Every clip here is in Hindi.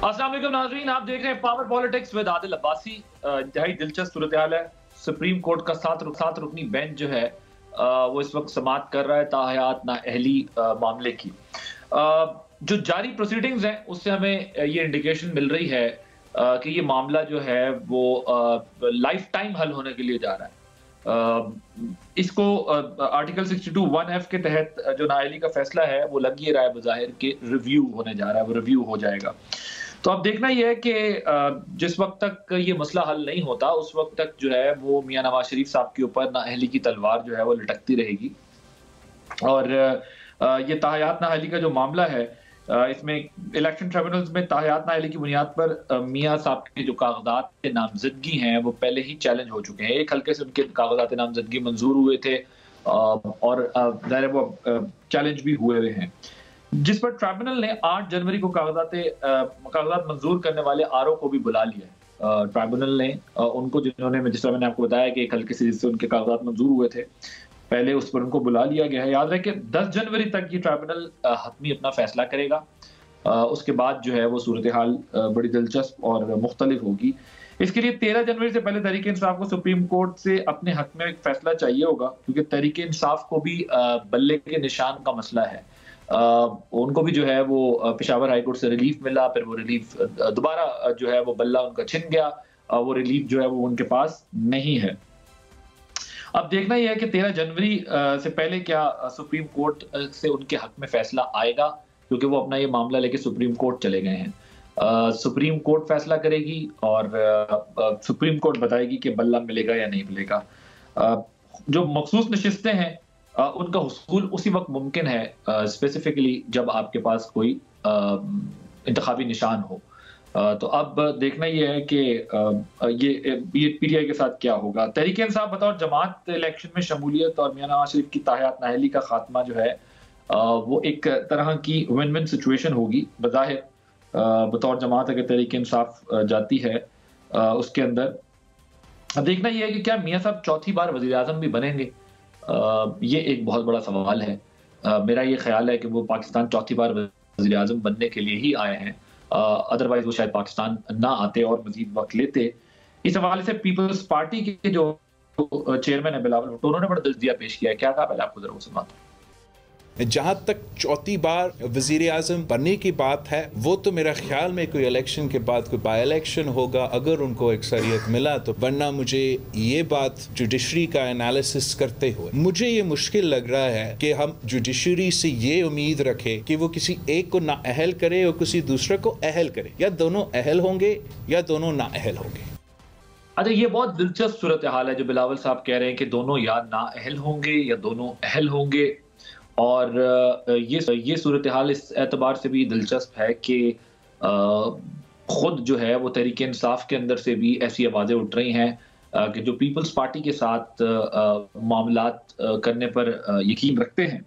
अस्सलाम वालेकुम नाज़रीन, आप देख रहे हैं power politics with Adil Abbasi. इंतहाई दिलचस्प सूरत-ए-हाल है। सुप्रीम कोर्ट का सात रुकनी बेंच जो है वो इस वक्त समाअत कर रहा है ताहयात नाअहली मामले की। जो जारी प्रोसीडिंग्स हैं उससे हमें ये इंडिकेशन मिल रही है कि ये मामला जो है वो लाइफ टाइम हल होने के लिए जा रहा है। इसको आर्टिकल 62(1)(f) के तहत जो नाअहली का फैसला है वो लग ये रहा है बज़ाहिर के रिव्यू होने जा रहा है, वो रिव्यू हो जाएगा। तो अब देखना ये है कि जिस वक्त तक ये मसला हल नहीं होता उस वक्त तक जो है वो मियां नवाज शरीफ साहब के ऊपर नाअहली की तलवार जो है वो लटकती रहेगी। और ये ताहयात नाअहली का जो मामला है इसमें इलेक्शन ट्रिब्यूनल्स में ताहयात नाअहली की बुनियाद पर मियां साहब के जो कागजात नामजदगी हैं वो पहले ही चैलेंज हो चुके हैं। एक हल्के से उनके कागजात नामजदगी मंजूर हुए थे और ज़ाहिर है वो चैलेंज भी हुए हैं, जिस पर ट्रिब्यूनल ने 8 जनवरी को कागजात मंजूर करने वाले आरओ को भी बुला लिया है। ट्रिब्यूनल ने उनको, जिन्होंने, जिस तरह मैंने आपको बताया कि एक हल्के से जिससे उनके कागजात मंजूर हुए थे, पहले उस पर उनको बुला लिया गया है। याद रहे कि 10 जनवरी तक ये ट्रिब्यूनल हतमी अपना फैसला करेगा। उसके बाद जो है वो सूरत हाल बड़ी दिलचस्प और मुख्तलिफ होगी। इसके लिए 13 जनवरी से पहले तहरीक इंसाफ को सुप्रीम कोर्ट से अपने हक में एक फैसला चाहिए होगा, क्योंकि तहरीक इंसाफ को भी बल्ले के निशान का मसला है। उनको भी जो है वो पेशावर हाई कोर्ट से रिलीफ मिला, फिर वो रिलीफ दोबारा जो है वो बल्ला उनका छिन गया, वो रिलीफ जो है वो उनके पास नहीं है। अब देखना यह है कि 13 जनवरी से पहले क्या सुप्रीम कोर्ट से उनके हक में फैसला आएगा, क्योंकि वो अपना ये मामला लेके सुप्रीम कोर्ट चले गए हैं। सुप्रीम कोर्ट फैसला करेगी और सुप्रीम कोर्ट बताएगी कि बल्ला मिलेगा या नहीं मिलेगा। जो मखसूस नशिस्तें हैं उनका हुसूल उसी वक्त मुमकिन है, स्पेसिफिकली जब आपके पास कोई इंतखाबी निशान हो। तो अब देखना ये है कि ये पीटीआई के साथ क्या होगा। तहरीक इंसाफ बतौर जमात इलेक्शन में शमूलियत और मियां नवाज शरीफ की ताहयात नाअहली का खात्मा जो है वो एक तरह की विन विन सिचुएशन होगी। बज़ाहिर बतौर जमात अगर तहरीक इंसाफ जाती है उसके अंदर, अब देखना ये है कि क्या मियां साहब चौथी बार वज़ीर आज़म भी बनेंगे। ये एक बहुत बड़ा सवाल है। मेरा ये ख्याल है कि वो पाकिस्तान चौथी बार वज़ीर आज़म बनने के लिए ही आए हैं, अदरवाइज वो शायद पाकिस्तान ना आते और मजीद वक्त लेते। इस हवाले से पीपल्स पार्टी के जो चेयरमैन है बिलावल भुट्टो, उन्होंने बड़ा दर्जिया पेश किया है। क्या कहा, पहले आपको जरा सुनाता हूं। जहाँ तक चौथी बार वज़ीर आज़म बनने की बात है, वो तो मेरा ख्याल में कोई इलेक्शन के बाद कोई बाई इलेक्शन होगा अगर उनको अक्सरियत मिला तो, वरना मुझे ये बात जुडिशरी का एनालिसिस करते हुए मुझे ये मुश्किल लग रहा है कि हम जुडिशरी से ये उम्मीद रखें कि वो किसी एक को नाअहल करे और किसी दूसरे को अहल करे। या दोनों अहल होंगे या दोनों नाअहल होंगे। अच्छा, ये बहुत दिलचस्प सूरत हाल है जो बिलावल साहब कह रहे हैं कि दोनों या नाअहल होंगे या दोनों अहल होंगे। और ये सूरत हाल इस एतबार से भी दिलचस्प है कि खुद जो है वो तहरीक इंसाफ के अंदर से भी ऐसी आवाज़ें उठ रही हैं कि जो पीपल्स पार्टी के साथ मामलात करने पर यकीन रखते हैं,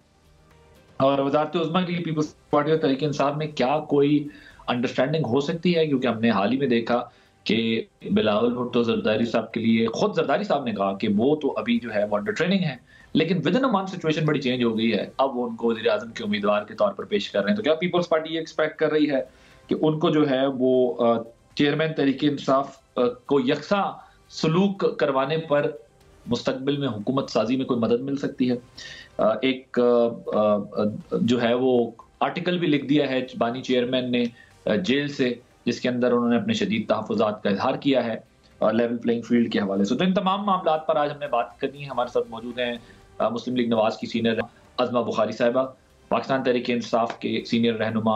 और वज़ारत उज़्मा के लिए पीपल्स पार्टी और तहरीक इंसाफ में क्या कोई अंडरस्टैंडिंग हो सकती है। क्योंकि हमने हाल ही में देखा कि बिलावल भुट्टो जरदारी साहब के लिए, खुद जरदारी साहब ने कहा कि वो तो अभी जो है वो अंडर ट्रेनिंग है, लेकिन with in a month situation बड़ी चेंज हो गई है। अब वो उनको वज़ीर आज़म के उम्मीदवार के तौर पर पेश कर रहे हैं। तो क्या पीपल्स पार्टी ये एक्सपेक्ट कर रही है कि उनको जो है वो चेयरमैन तहरीक इंसाफ को यकसा सलूक करवाने पर मुस्तकबिल में हुकूमत साजी में कोई मदद मिल सकती है। एक जो है वो आर्टिकल भी लिख दिया है बानी चेयरमैन ने जेल से, जिसके अंदर उन्होंने अपने शदीद तहफ़्फ़ुज़ात का इज़हार किया है लेवल प्लेइंग फील्ड के हवाले से। तो इन तमाम मामलात पर आज हमने बात करनी है। हमारे साथ मौजूद हैं मुस्लिम लीग नवाज की सीनियर अज़मा बुखारी साहिबा, पाकिस्तान तहरीक इंसाफ के सीनियर रहनुमा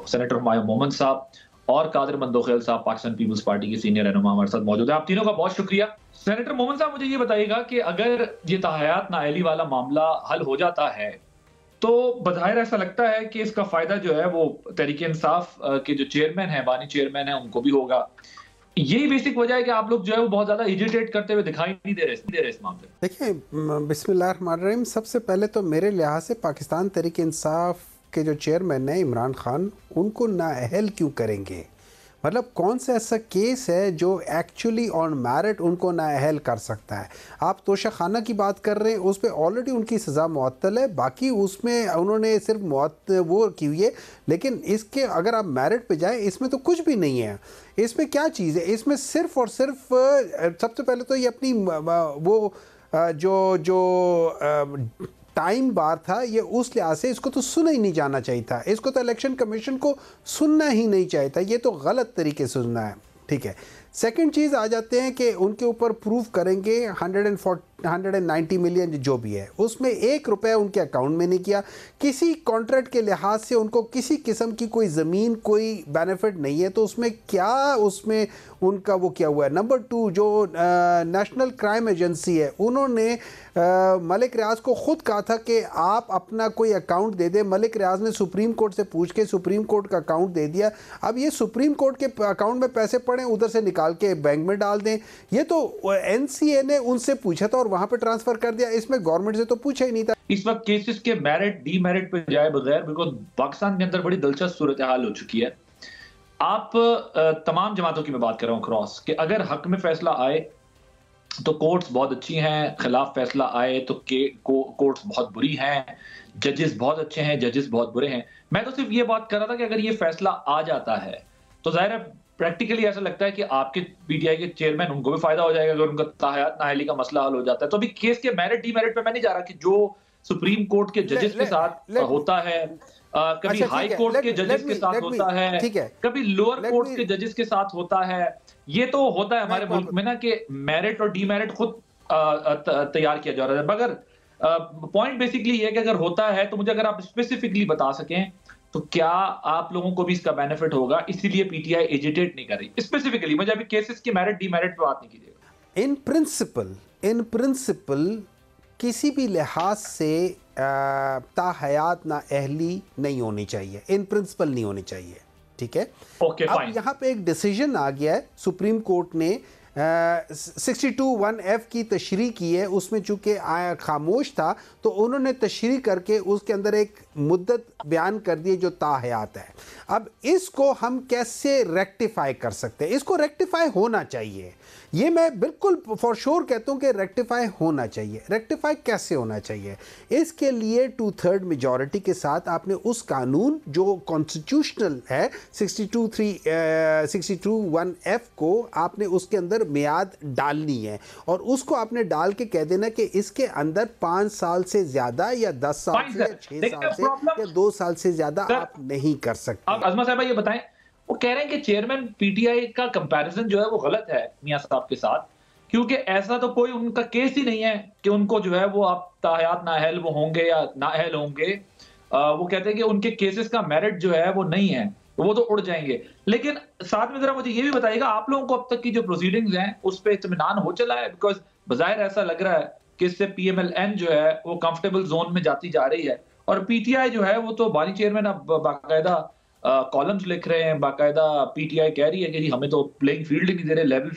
सेनेटर हुमायूं मोहम्मद साहब, और कादिर मंदोखेल साहब पाकिस्तान पीपल्स पार्टी के सीनियर रहनुमा हमारे साथ मौजूद है। आप तीनों का बहुत शुक्रिया। सेनेटर मोहम्मद साहब, मुझे ये बताइएगा कि अगर ये ताहयात नाअहली वाला मामला हल हो जाता है तो बज़ाहिर ऐसा लगता है कि इसका फायदा जो है वो तहरीक इंसाफ के जो चेयरमैन है, बानी चेयरमैन है, उनको भी होगा। यही बेसिक वजह है कि आप लोग जो है वो बहुत ज्यादा इरिटेट करते हुए दिखाई नहीं दे रहे इस मामले में। देखिए, बिस्मिल्लाहिर्रहमानिर्रहीम, सबसे पहले तो मेरे लिहाज से पाकिस्तान तहरीक इंसाफ के जो चेयरमैन हैं इमरान खान, उनको नाअहल क्यों करेंगे? मतलब कौन सा ऐसा केस है जो एक्चुअली ऑन मैरिट उनको नाअहल कर सकता है? आप तोशाखाना की बात कर रहे हैं, उस पर ऑलरेडी उनकी सज़ा मुअत्तल है, बाकी उसमें उन्होंने सिर्फ वो की हुई है, लेकिन इसके अगर आप मैरिट पे जाएं इसमें तो कुछ भी नहीं है। इसमें क्या चीज़ है? इसमें सिर्फ और सिर्फ सबसे पहले तो ये अपनी वो जो टाइम बार था, ये उस लिहाज से इसको तो सुना ही नहीं जाना चाहिए था, इसको तो इलेक्शन कमीशन को सुनना ही नहीं चाहिए था, ये तो गलत तरीके से सुनना है। ठीक है, सेकंड चीज़ आ जाते हैं कि उनके ऊपर प्रूफ करेंगे 190 मिलियन जो भी है, उसमें 1 रुपया उनके अकाउंट में नहीं किया, किसी कॉन्ट्रैक्ट के लिहाज से उनको किसी किस्म की कोई ज़मीन कोई बेनिफिट नहीं है, तो उसमें क्या उसमें उनका वो क्या हुआ है। नंबर 2, जो नेशनल क्राइम एजेंसी है, उन्होंने मलिक रियाज को ख़ुद कहा था कि आप अपना कोई अकाउंट दे दें। मलिक रियाज ने सुप्रीम कोर्ट से पूछ के सुप्रीम कोर्ट का अकाउंट दे दिया। अब ये सुप्रीम कोर्ट के अकाउंट में पैसे पड़े, उधर से निकाल के बैंक में डाल दें। ये तो NCA ने उनसे पूछा था और वहां पे ट्रांसफर कर दिया, इसमें गवर्नमेंट से तो पूछा ही नहीं था। इस वक्त केसेस के मेरिट डीमेरिट पे जाए बगैर, बिल्कुल पाकिस्तान के अंदर बड़ी दिलचस्प सूरत हाल हो चुकी है। आप तमाम जमातों की मैं बात कर रहा हूं क्रॉस, कि अगर हक में फैसला आए तो कोर्ट्स बहुत अच्छी हैं, खिलाफ फैसला आए तो कोर्ट्स बहुत बुरी हैं, जजेस बहुत अच्छे हैं, जजेस बहुत बुरे हैं। मैं तो सिर्फ ये बात कर रहा था कि अगर ये फैसला आ जाता है तो जाहिर है प्रैक्टिकली ऐसा लगता है कि आपके PTI के चेयरमैन, उनको भी फायदा हो जाएगा अगर उनका ताहयात नाअहली का मसला हल हो जाता है। तो अभी केस के मेरिट डीमेरिट पे मैं नहीं जा रहा कि जो सुप्रीम कोर्ट के जजेस के साथ होता है, कभी हाई कोर्ट के जजेस के साथ होता है, कभी लोअर कोर्ट के जजेस के साथ होता है, ये तो होता है हमारे मुल्क में ना कि मेरिट और डीमेरिट खुद तैयार किया जा रहा है। मगर पॉइंट बेसिकली ये है कि अगर होता है तो मुझे अगर आप स्पेसिफिकली बता सकें तो क्या आप लोगों को भी इसका बेनिफिट होगा, इसीलिए PTI एजिटेट नहीं कर रही। स्पेसिफिकली मुझे अभी केसेस के मेरिट डीमेरिट पे बात नहीं कीजिएगा। इन प्रिंसिपल किसी भी लिहाज से ताहयात नाअहली नहीं होनी चाहिए, इन प्रिंसिपल नहीं होनी चाहिए। ठीक है, ओके, अब यहाँ पे एक डिसीजन आ गया है, सुप्रीम कोर्ट ने 62(1)(f) की तशरीह की है, उसमें चूंकि खामोश था तो उन्होंने तशरीह करके उसके अंदर एक मुद्दत बयान कर दी जो ताहयात है। अब इसको हम कैसे रेक्टिफाई कर सकते हैं? इसको रेक्टिफाई होना चाहिए, ये मैं बिल्कुल फॉर श्योर कहता हूँ कि रेक्टिफाई होना चाहिए। रेक्टिफाई कैसे होना चाहिए? इसके लिए 2/3 मेजॉरिटी के साथ आपने उस कानून जो कॉन्स्टिट्यूशनल है 62(1)(f) को आपने उसके अंदर मियाद डालनी है और उसको आपने डाल के कह देना कि इसके अंदर 5 साल से ज्यादा या 10 साल से या 6 साल से या 2 साल से ज्यादा आप नहीं कर सकते। अब अजमा साहब ये बताएं, वो कह रहे हैं कि चेयरमैन PTI का कंपैरिजन जो है वो गलत है मियां साहब के साथ, क्योंकि ऐसा तो कोई उनका केस ही नहीं है कि उनको जो है वो आप ताहयात नाअहल वो होंगे या नाअहल होंगे। वो कहते हैं कि उनके केसेस का मेरिट जो है वो नहीं है, वो तो उड़ जाएंगे। लेकिन साथ में जरा मुझे ये भी बताइएगा, आप लोगों को अब तक की जो प्रोसीडिंग्स हैं उस पर इत्मीनान हो चला है? बिकॉज बजाहिर ऐसा लग रहा है कि इससे PMLN जो है वो कंफर्टेबल जोन में जाती जा रही है और PTI जो है वो तो बानी चेयरमैन अब बाकायदा कॉलम्स लिख रहे हैं, बाकायदा PTI कह रही है कि जी हमें तो प्लेइंग फील्ड ही नहीं दे रहे। लेवल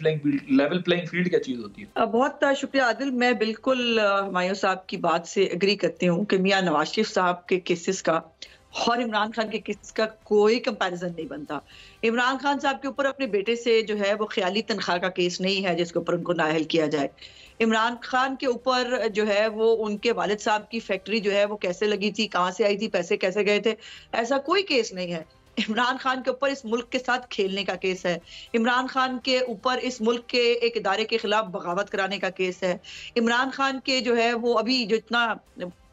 प्लेइंग फील्ड क्या चीज होती है? बहुत शुक्रिया आदिल, मैं बिल्कुल हुमायूं साहब की बात से एग्री करती हूँ कि मियां नवाज शरीफ साहब के केसेस का और इमरान खान के केस का कोई कंपैरिजन नहीं बनता। इमरान खान साहब के ऊपर अपने बेटे से जो है वो ख्याली तनख्वाह का केस नहीं है जिसके ऊपर उनको नाअहल किया जाए। इमरान खान के ऊपर जो है वो उनके वालिद साहब की फैक्ट्री जो है वो कैसे लगी थी, कहाँ से आई थी, पैसे कैसे गए थे, ऐसा कोई केस नहीं है। इमरान खान के ऊपर इस मुल्क के साथ खेलने का केस है। इमरान खान के ऊपर इस मुल्क के एक इदारे के खिलाफ बगावत कराने का केस है। इमरान खान के जो है वो अभी जो इतना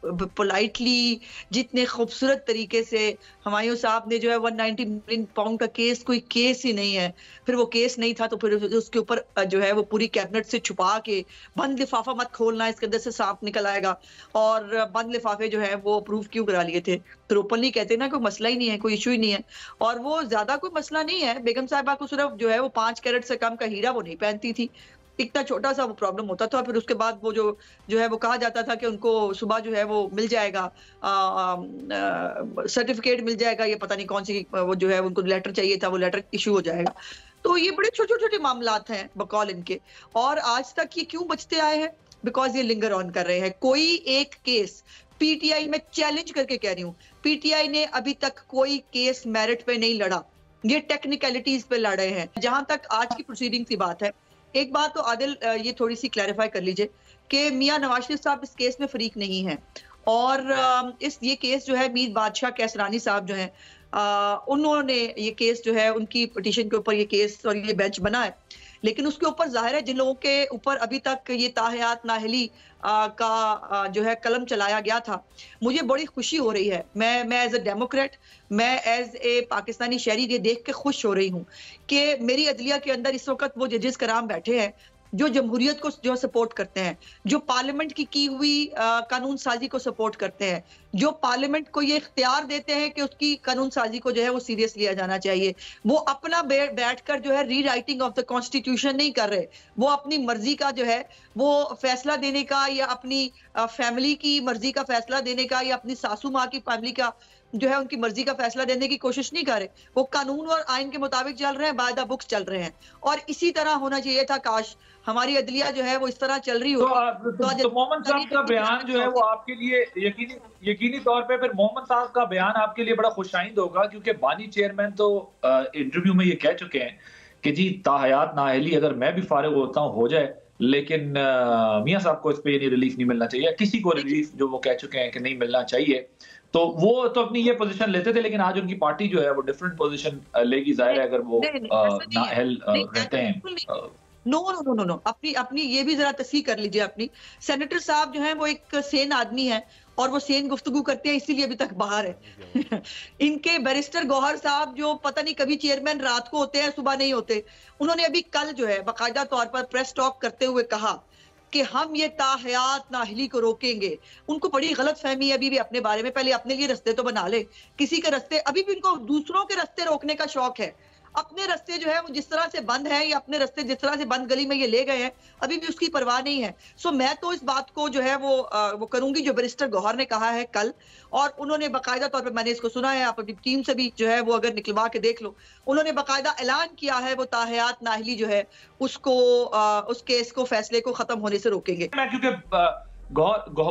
पोलाइटली, जितने खूबसूरत तरीके से हुमायूं साहब ने जो है 190 मिलियन पाउंड का केस कोई केस ही नहीं है। फिर वो केस नहीं था तो फिर उसके ऊपर जो है वो पूरी कैबिनेट से छुपा के बंद लिफाफा मत खोलना, इसके अंदर से सांप निकल आएगा, और बंद लिफाफे जो है वो अप्रूव क्यों करा लिए थे? फिर ओपनली कहते ना कोई मसला ही नहीं है, कोई इशू ही नहीं है। और वो ज्यादा कोई मसला नहीं है, बेगम साहिबा को सिर्फ जो है वो 5 कैरेट से कम का हीरा वो नहीं पहनती थी, इतना छोटा सा वो प्रॉब्लम होता था। फिर उसके बाद वो जो है वो कहा जाता था कि उनको सुबह जो है वो मिल जाएगा, सर्टिफिकेट मिल जाएगा, ये पता नहीं कौन सी वो जो है उनको लेटर चाहिए था, वो लेटर इशू हो जाएगा। तो ये बड़े छोटे छोटे मामलात हैं बकौल इनके, और आज तक ये क्यों बचते आए हैं? बिकॉज ये लिंगर ऑन कर रहे हैं। कोई एक केस PTI में चैलेंज करके कह रही हूँ, PTI ने अभी तक कोई केस मेरिट पे नहीं लड़ा। ये टेक्निकलिटीज पे लड़ रहे हैं। जहां तक आज की प्रोसीडिंग की बात है, एक बात तो आदिल ये थोड़ी सी क्लैरिफाई कर लीजिए कि मियां नवाज शरीफ साहब इस केस में फरीक नहीं है, और ये केस जो है मीर बादशाह कैसरानी साहब जो है उन्होंने ये केस जो है उनकी पिटीशन के ऊपर ये केस और ये बेंच बना है, लेकिन उसके ऊपर जाहिर है जिन लोगों के ऊपर अभी तक ये ताहयात नाअहली का जो है कलम चलाया गया था, मुझे बड़ी खुशी हो रही है। मैं एज ए डेमोक्रेट, मैं एज ए पाकिस्तानी शहरी ये देख के खुश हो रही हूँ कि मेरी अदलिया के अंदर इस वक्त वो जजेस कराम बैठे हैं जो जमहूरियत को जो सपोर्ट करते हैं, जो पार्लियामेंट की हुई कानून साजी को सपोर्ट करते हैं, जो पार्लियामेंट को ये इख्तियार देते हैं कि उसकी कानून साजी को जो है वो सीरियस लिया जाना चाहिए। वो अपना बैठकर जो है री राइटिंग ऑफ द कॉन्स्टिट्यूशन नहीं कर रहे, वो अपनी मर्जी का जो है वो फैसला देने का या अपनी फैमिली की मर्जी का फैसला देने का या अपनी सासू माँ की फैमिली का जो है उनकी मर्जी का फैसला देने की कोशिश नहीं कर रहे। वो कानून और आइन के मुताबिक चल रहे हैं, बाय द बुक्स चल रहे हैं, और इसी तरह होना चाहिए था। काश हमारी अदलिया जो है वो इस तरह चल रही हो। तो मोहम्मद साहब का बयान जो है वो आपके लिए यकीनी तौर पे फिर मोहम्मद साहब का बयान आपके लिए बड़ा खुशाइंद होगा, क्योंकि बानी चेयरमैन तो इंटरव्यू में ये कह चुके हैं कि जी ताहयात नाअहली अगर मैं भी फारिग होता हूँ हो जाए, लेकिन मियां साहब को इस पे रिलीफ नहीं मिलना चाहिए, किसी को रिलीफ जो वो कह चुके हैं कि नहीं मिलना चाहिए। तो वो तो अपनी ये पोजीशन लेते थे, लेकिन आज उनकी पार्टी जो है वो डिफरेंट पोजीशन लेगी, जाहिर है अगर वो नाअहल रहते हैं। No no no no no अपनी ये भी जरा तस्वीर कर लीजिए अपनी। सेनेटर साहब जो है वो एक सेन आदमी है और वो सेन गुफ्तगू करते हैं, इसीलिए अभी तक बाहर है। इनके बैरिस्टर गौहर साहब जो पता नहीं कभी चेयरमैन रात को होते हैं सुबह नहीं होते, उन्होंने अभी कल जो है बाकायदा तौर पर प्रेस टॉक करते हुए कहा कि हम ये ताहयात नाअहली को रोकेंगे। उनको बड़ी गलत फहमी है अभी भी अपने बारे में, पहले अपने लिए रास्ते तो बना ले, किसी के रास्ते अभी भी इनको दूसरों के रास्ते रोकने का शौक है। अपने रास्ते जो है वो जिस तरह से बंद है या अपने रास्ते जिस तरह से बंद गली में ये ले गए हैं अभी भी उसकी परवाह नहीं है। सो मैं तो इस बात को जो है वो करूंगी जो बैरिस्टर गौहर ने कहा है कल, और उन्होंने बाकायदा तौर पे मैंने इसको सुना है, आप अपनी टीम से भी जो है वो अगर निकलवा के देख लो, उन्होंने बाकायदा ऐलान किया है वो ताहयात नाअहली जो है उसको उस केस को फैसले को खत्म होने से रोकेंगे। मैं क्योंकि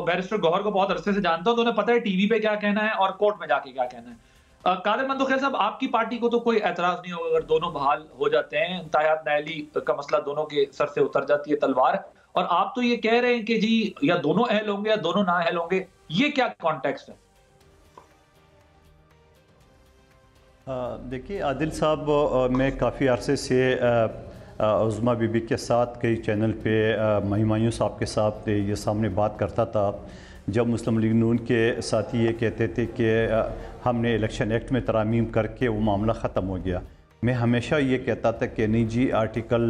बैरिस्टर गौहर को बहुत अरसे से जानता हूं तो उन्हें पता है टीवी पे क्या कहना है और कोर्ट में जाके क्या कहना है। कादिर मंदोखैर साहब, आपकी पार्टी को तो कोई एतराज नहीं होगा अगर दोनों बहाल हो जाते हैं, ताहयात नाअहली का मसला दोनों के सर से उतर जाती है तलवार, और आप तो ये कह रहे हैं कि जी या दोनों अहल होंगे या दोनों ना अहल होंगे, ये क्या कॉन्टेक्स्ट है? देखिए आदिल साहब, मैं काफ़ी अरसे से उज़मा बीबी के साथ कई चैनल पे महिमायूं साहब के साथ ये सामने बात करता था, जब मुस्लिम लीग नून के साथी ये कहते थे कि हमने इलेक्शन एक्ट में तरामीम करके वो मामला ख़त्म हो गया। मैं हमेशा ये कहता था कि नहीं जी, आर्टिकल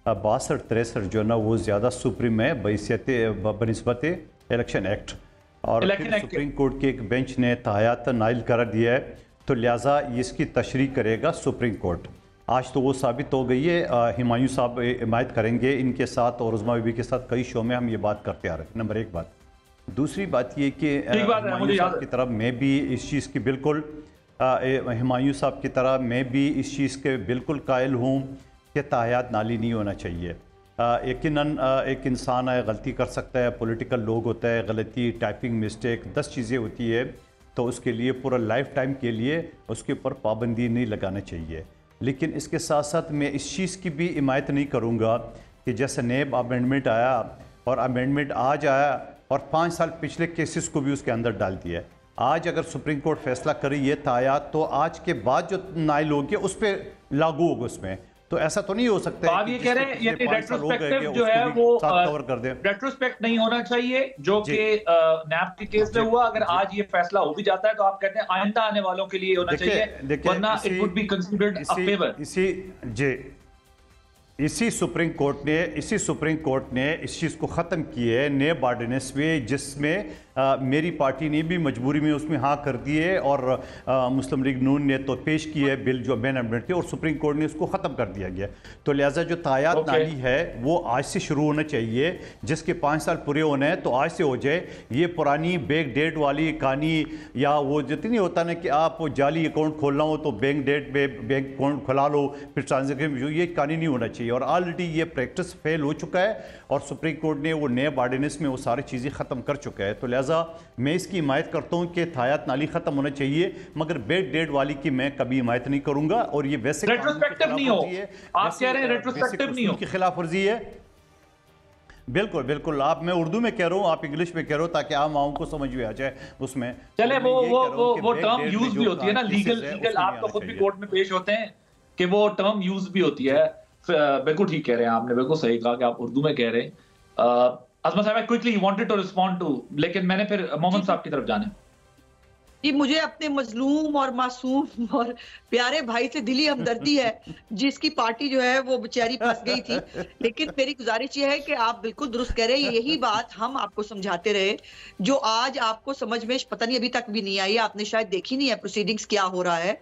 62-63 जो ना वो ज़्यादा सुप्रीम है बनिस्बत इलेक्शन एक्ट, और फिर सुप्रीम कोर्ट के एक बेंच ने ताहयात नाइल कर दिया है, तो लिहाजा इसकी तशरीह करेगा सुप्रीम कोर्ट। आज तो वो साबित हो गई है। हुमायूं साहब हिमायत करेंगे इनके साथ और उज़मा बीबी के साथ कई शो में हम ये बात करते आ रहे हैं। नंबर एक बात। दूसरी बात ये कि हुमायूं साहब की तरफ मैं भी इस चीज़ की बिल्कुल हुमायूं साहब की तरह मैं भी इस चीज़ के बिल्कुल कायल हूँ कि ताहयात नाली नहीं होना चाहिए। यकीनन एक इंसान है, गलती कर सकता है, पॉलिटिकल लोग होता है, गलती, टाइपिंग मिस्टेक, 10 चीज़ें होती है, तो उसके लिए पूरा लाइफ टाइम के लिए उसके ऊपर पाबंदी नहीं लगाना चाहिए। लेकिन इसके साथ साथ मैं इस चीज़ की भी हिमायत नहीं करूँगा कि जैसे नैब अमेंडमेंट आया और अमेंडमेंट आज आया और 5 साल पिछले केसेस को भी उसके अंदर डाल दिया है। आज अगर सुप्रीम कोर्ट फैसला करे ये ताहयात, तो आज के बाद जो नाइल होगी उस पर लागू होगा उसमें। तो ऐसा तो नहीं हो सकता है आप ये कह रहे हैं ये रेट्रोस्पेक्टिव जो है वो कवर कर दे, रेट्रोस्पेक्ट नहीं होना चाहिए जो कि नैब के केस में हुआ। अगर आज ये फैसला हो भी जाता है तो आप कहते हैं आइंदा आने वालों के लिए होना चाहिए, वरना it would be considered a favour. इसी सुप्रीम कोर्ट ने इस चीज़ को ख़त्म किया है नैब ऑर्डिनेंस में, जिसमें मेरी पार्टी ने भी मजबूरी में उसमें हाँ कर दी है और मुस्लिम लीग नून ने तो पेश किया है बिल जो अमेंडमेंट थे और सुप्रीम कोर्ट ने उसको ख़त्म कर दिया गया। तो लिहाजा जो ताहयात नाली है वो आज से शुरू होना चाहिए, जिसके 5 साल पूरे होने हैं तो आज से हो जाए। ये पुरानी बैक डेट वाली कहानी या वो जितनी होता ना कि आप जाली अकाउंट खोलना हो तो बैंक डेट में बैंक अकाउंट खुला लो फिर ट्रांजेक्शन, ये कहानी नहीं होना चाहिए। और ऑलरेडी ये प्रैक्टिस फेल हो चुका है और सुप्रीम कोर्ट ने वो नैब ऑर्डिनेंस में वो सारी चीज़ें ख़त्म कर चुका है। तो लिहाजा मैं इसकी हिमायत करता हूँ कि थायात नाली ख़त्म होना चाहिए, मगर बेड डेड वाली की मैं कभी हिमायत नहीं करूँगा। और ये वैसे रेट्रोस्पेक्टिव नहीं हो, आप कह रहे हैं रेट्रोस्पेक्टिव नहीं हो, की खिलाफ वर्जी है। बिल्कुल बिल्कुल, आप मैं उर्दू में कह रहा हूँ, आप इंग्लिश में कह रहे हो, ताकि आम आम को समझ में आ जाए उसमें। चले वो टर्म यूज भी होती है ना, लीगल आप तो खुद भी कोर्ट में पेश होते हैं कि वो टर्म यूज भी होती है। बिल्कुल ठीक कह रहे हैं आपने, बिल्कुल सही कहा कि आप उर्दू में कह रहे हैं। अज़मा साहब quickly wanted to respond to, लेकिन मैंने फिर मोहम्मद साहब की तरफ जाना है। जी, मुझे अपने मजलूम और मासूम और प्यारे भाई से दिली हमदर्दी है, जिसकी पार्टी जो है वो बेचारी फंस गई थी। लेकिन मेरी गुजारिश ये है कि आप बिल्कुल दुरुस्त कह रहे हैं, यही बात हम आपको समझाते रहे, जो आज आपको समझ में पता नहीं अभी तक भी नहीं आई, आपने शायद देखी नहीं है प्रोसीडिंग्स क्या हो रहा है।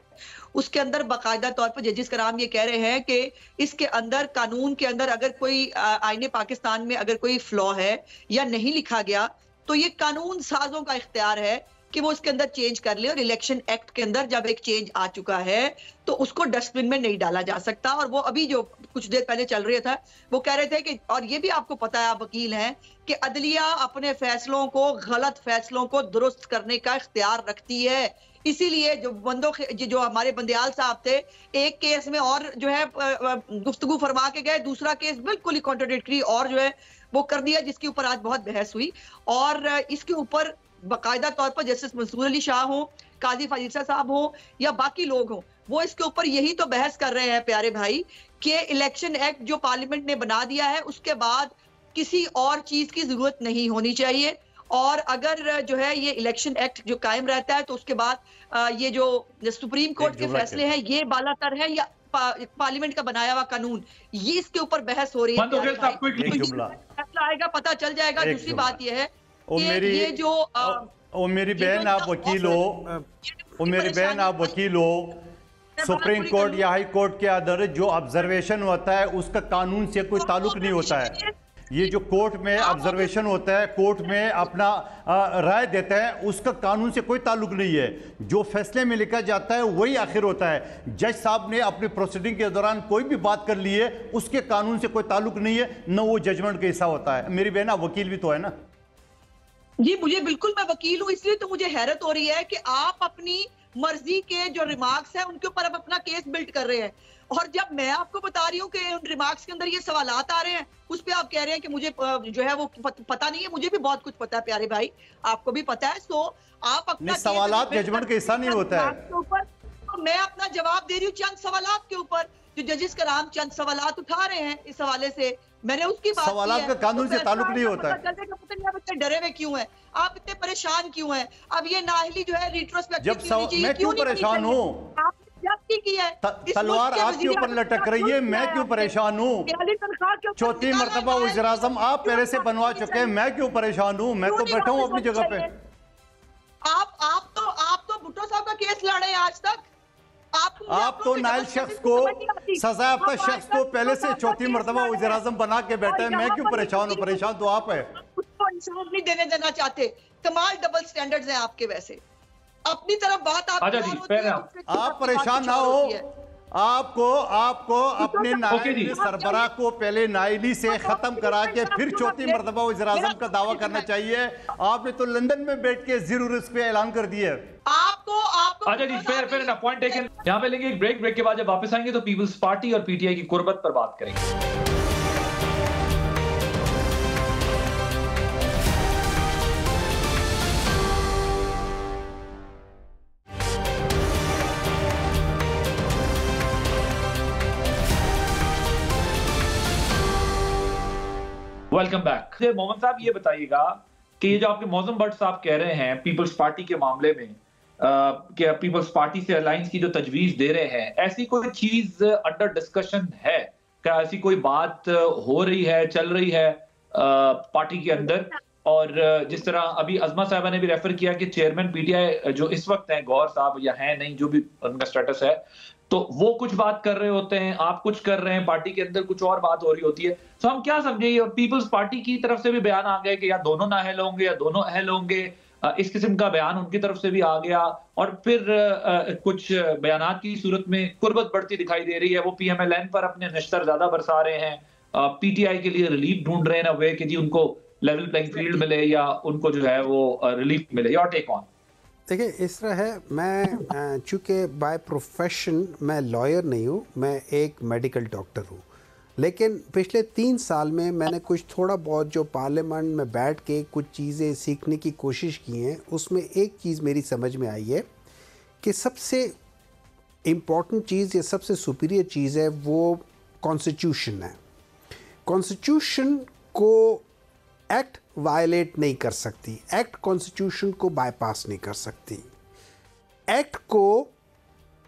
उसके अंदर बाकायदा तौर पर जजिस कराम ये कह रहे हैं कि इसके अंदर कानून के अंदर अगर कोई आईने पाकिस्तान में अगर कोई फ्लॉ है या नहीं लिखा गया, तो ये कानून साजों का इख्तियार है कि वो इसके अंदर चेंज कर ले। और इलेक्शन एक्ट के अंदर जब एक चेंज आ चुका है तो उसको डस्टबिन में नहीं डाला जा सकता। और वो अभी जो कुछ देर पहले चल रहा था, वो कह रहे थे कि, और ये भी आपको पता है, आप वकील हैं, कि अदलिया अपने फैसलों को, गलत फैसलों को दुरुस्त करने का इख्तियार रखती है। इसीलिए जो हमारे बंदयाल साहब थे, एक केस में और जो है गुफ्तगू फरमा के गए, दूसरा केस बिल्कुल ही कॉन्ट्राडिक्टरी और जो है वो कर दिया, जिसके ऊपर आज बहुत बहस हुई। और इसके ऊपर बाकायदा तौर पर जस्टिस मंसूर अली शाह हो, काजी फाजिसा साहब हो या बाकी लोग हो, वो इसके ऊपर यही तो बहस कर रहे हैं प्यारे भाई, कि इलेक्शन एक्ट जो पार्लियामेंट ने बना दिया है उसके बाद किसी और चीज की जरूरत नहीं होनी चाहिए। और अगर जो है ये इलेक्शन एक्ट जो कायम रहता है तो उसके बाद ये जो सुप्रीम कोर्ट के फैसले हैं ये बालातर है या पार्लियामेंट का बनाया हुआ कानून, ये इसके ऊपर बहस हो रही है। फैसला आएगा पता चल जाएगा। दूसरी बात यह है कि ये जो मेरी बहन आप वकील हो, मेरी बहन आप वकील हो, सुप्रीम कोर्ट या हाई कोर्ट के अंदर जो ऑब्जर्वेशन होता है उसका कानून से कोई ताल्लुक नहीं होता है। ये जो कोर्ट में ऑब्जर्वेशन होता है, कोर्ट में अपना राय देता है, उसका कानून से कोई ताल्लुक नहीं है। जो फैसले में लिखा जाता है वही आखिर होता है। जज साहब ने अपनी प्रोसीडिंग के दौरान कोई भी बात कर ली है, उसके कानून से कोई ताल्लुक नहीं है, न वो जजमेंट का हिस्सा होता है। मेरी बहन वकील भी तो है ना। जी मुझे बिल्कुल, मैं वकील हूँ, इसलिए तो मुझे हैरत हो रही है कि आप अपनी मर्जी के जो रिमार्क्स हैं उनके ऊपर अब अपना केस बिल्ड कर रहे हैं। और जब मैं आपको बता रही हूँ कि उन रिमार्क्स के अंदर ये सवालात आ रहे हैं, उस पे आप कह रहे हैं कि मुझे जो है वो पता नहीं है। मुझे भी बहुत कुछ पता है प्यारे भाई, आपको भी पता है। सो आप अपना सवालात जजमेंट का हिस्सा नहीं होता है। तो मैं अपना जवाब दे रही हूँ चंद सवालात के ऊपर, जो जजिस कराम चंद सवालात उठा रहे हैं इस हवाले से। मैंने उसकी बात सवालात का कानून से ताल्लुक नहीं होता है। बच्चे डरे हुए क्यों हैं, आप इतने परेशान क्यों हैं? अब ये नाहली जो है रिट्रोस्पेक्टिव, मैं क्यों परेशान हूँ? की है तलवार आपके ऊपर लटक रही है, मैं क्यों परेशान हूँ? चौथी मर्तबा वज़ीर आज़म आप पहले से बनवा चुके हैं, मैं क्यों परेशान हूँ? मैं तो बैठा हूँ अपनी जगह पे। आप तो भुट्टो साहब का केस लड़े आज तक। आप तो नाइल शख्स को, सजायाफ्ता शख्स को पहले से चौथी मर्तबा वज़ीर आज़म बना के बैठे हैं, मैं क्यों परेशान हूँ? परेशान तो आप है। उसको इंसाफ नहीं देना चाहते। कमाल डबल स्टैंडर्ड्स हैं आपके। वैसे अपनी तरफ बात आप परेशान ना हो। आपको अपने नायब सरबराह को पहले नाइली से खत्म करा के फिर चौथी मर्तबा वज़ीर आज़म का दावा करना चाहिए। आपने तो लंदन में बैठ के ज़रूर इस पे ऐलान कर दिया। आपको अच्छा जी, फेयर पॉइंट टेकन। यहाँ पे लेंगे एक ब्रेक के बाद जब वापस आएंगे तो पीपल्स पार्टी और पीटीआई की कुर्बत पर बात करेंगे। Welcome back. मोहम्मद साहब ये बताइएगा कि ये जो आपके मौजम भट्ट साहब कह रहे हैं पीपल्स पार्टी के मामले में कि पीपल्स पार्टी से अलायंस की जो तजवीज दे रहे हैं, ऐसी कोई चीज अंडर डिस्कशन है क्या? ऐसी कोई बात हो रही है, चल रही है पार्टी के अंदर? और जिस तरह अभी अज़मा साहबा ने भी रेफर किया कि चेयरमैन पीटीआई जो इस वक्त हैं, गौर साहब या हैं नहीं, जो भी उनका स्टेटस है, तो वो कुछ बात कर रहे होते हैं, आप कुछ कर रहे हैं, पार्टी के अंदर कुछ और बात हो रही होती है। तो हम क्या समझे, और पीपल्स पार्टी की तरफ से भी बयान आ गया कि या दोनों नाअहल होंगे या दोनों अहल होंगे, इस किस्म का बयान उनकी तरफ से भी आ गया। और फिर कुछ बयानात की सूरत में कुर्बत बढ़ती दिखाई दे रही है। वो PMLN पर अपने नश्तर ज्यादा बरसा रहे हैं, पीटीआई के लिए रिलीफ ढूंढ रहे हैं ना वे कि जी उनको लेवल प्लेइंग फील्ड मिले या उनको जो है वो रिलीफ मिले? Your take on. देखिए, इस तरह है, मैं चूँकि बाय प्रोफेशन मैं लॉयर नहीं हूँ, मैं एक मेडिकल डॉक्टर हूँ, लेकिन पिछले 3 साल में मैंने कुछ थोड़ा बहुत जो पार्लियामेंट में बैठ के कुछ चीज़ें सीखने की कोशिश की हैं, उसमें एक चीज़ मेरी समझ में आई है कि सबसे इम्पॉर्टेंट चीज़ या सबसे सुपीरियर चीज़ है वो कॉन्स्टिट्यूशन है। कॉन्स्टिट्यूशन को एक्ट वायलेट नहीं कर सकती, एक्ट कॉन्स्टिट्यूशन को बाईपास नहीं कर सकती, एक्ट को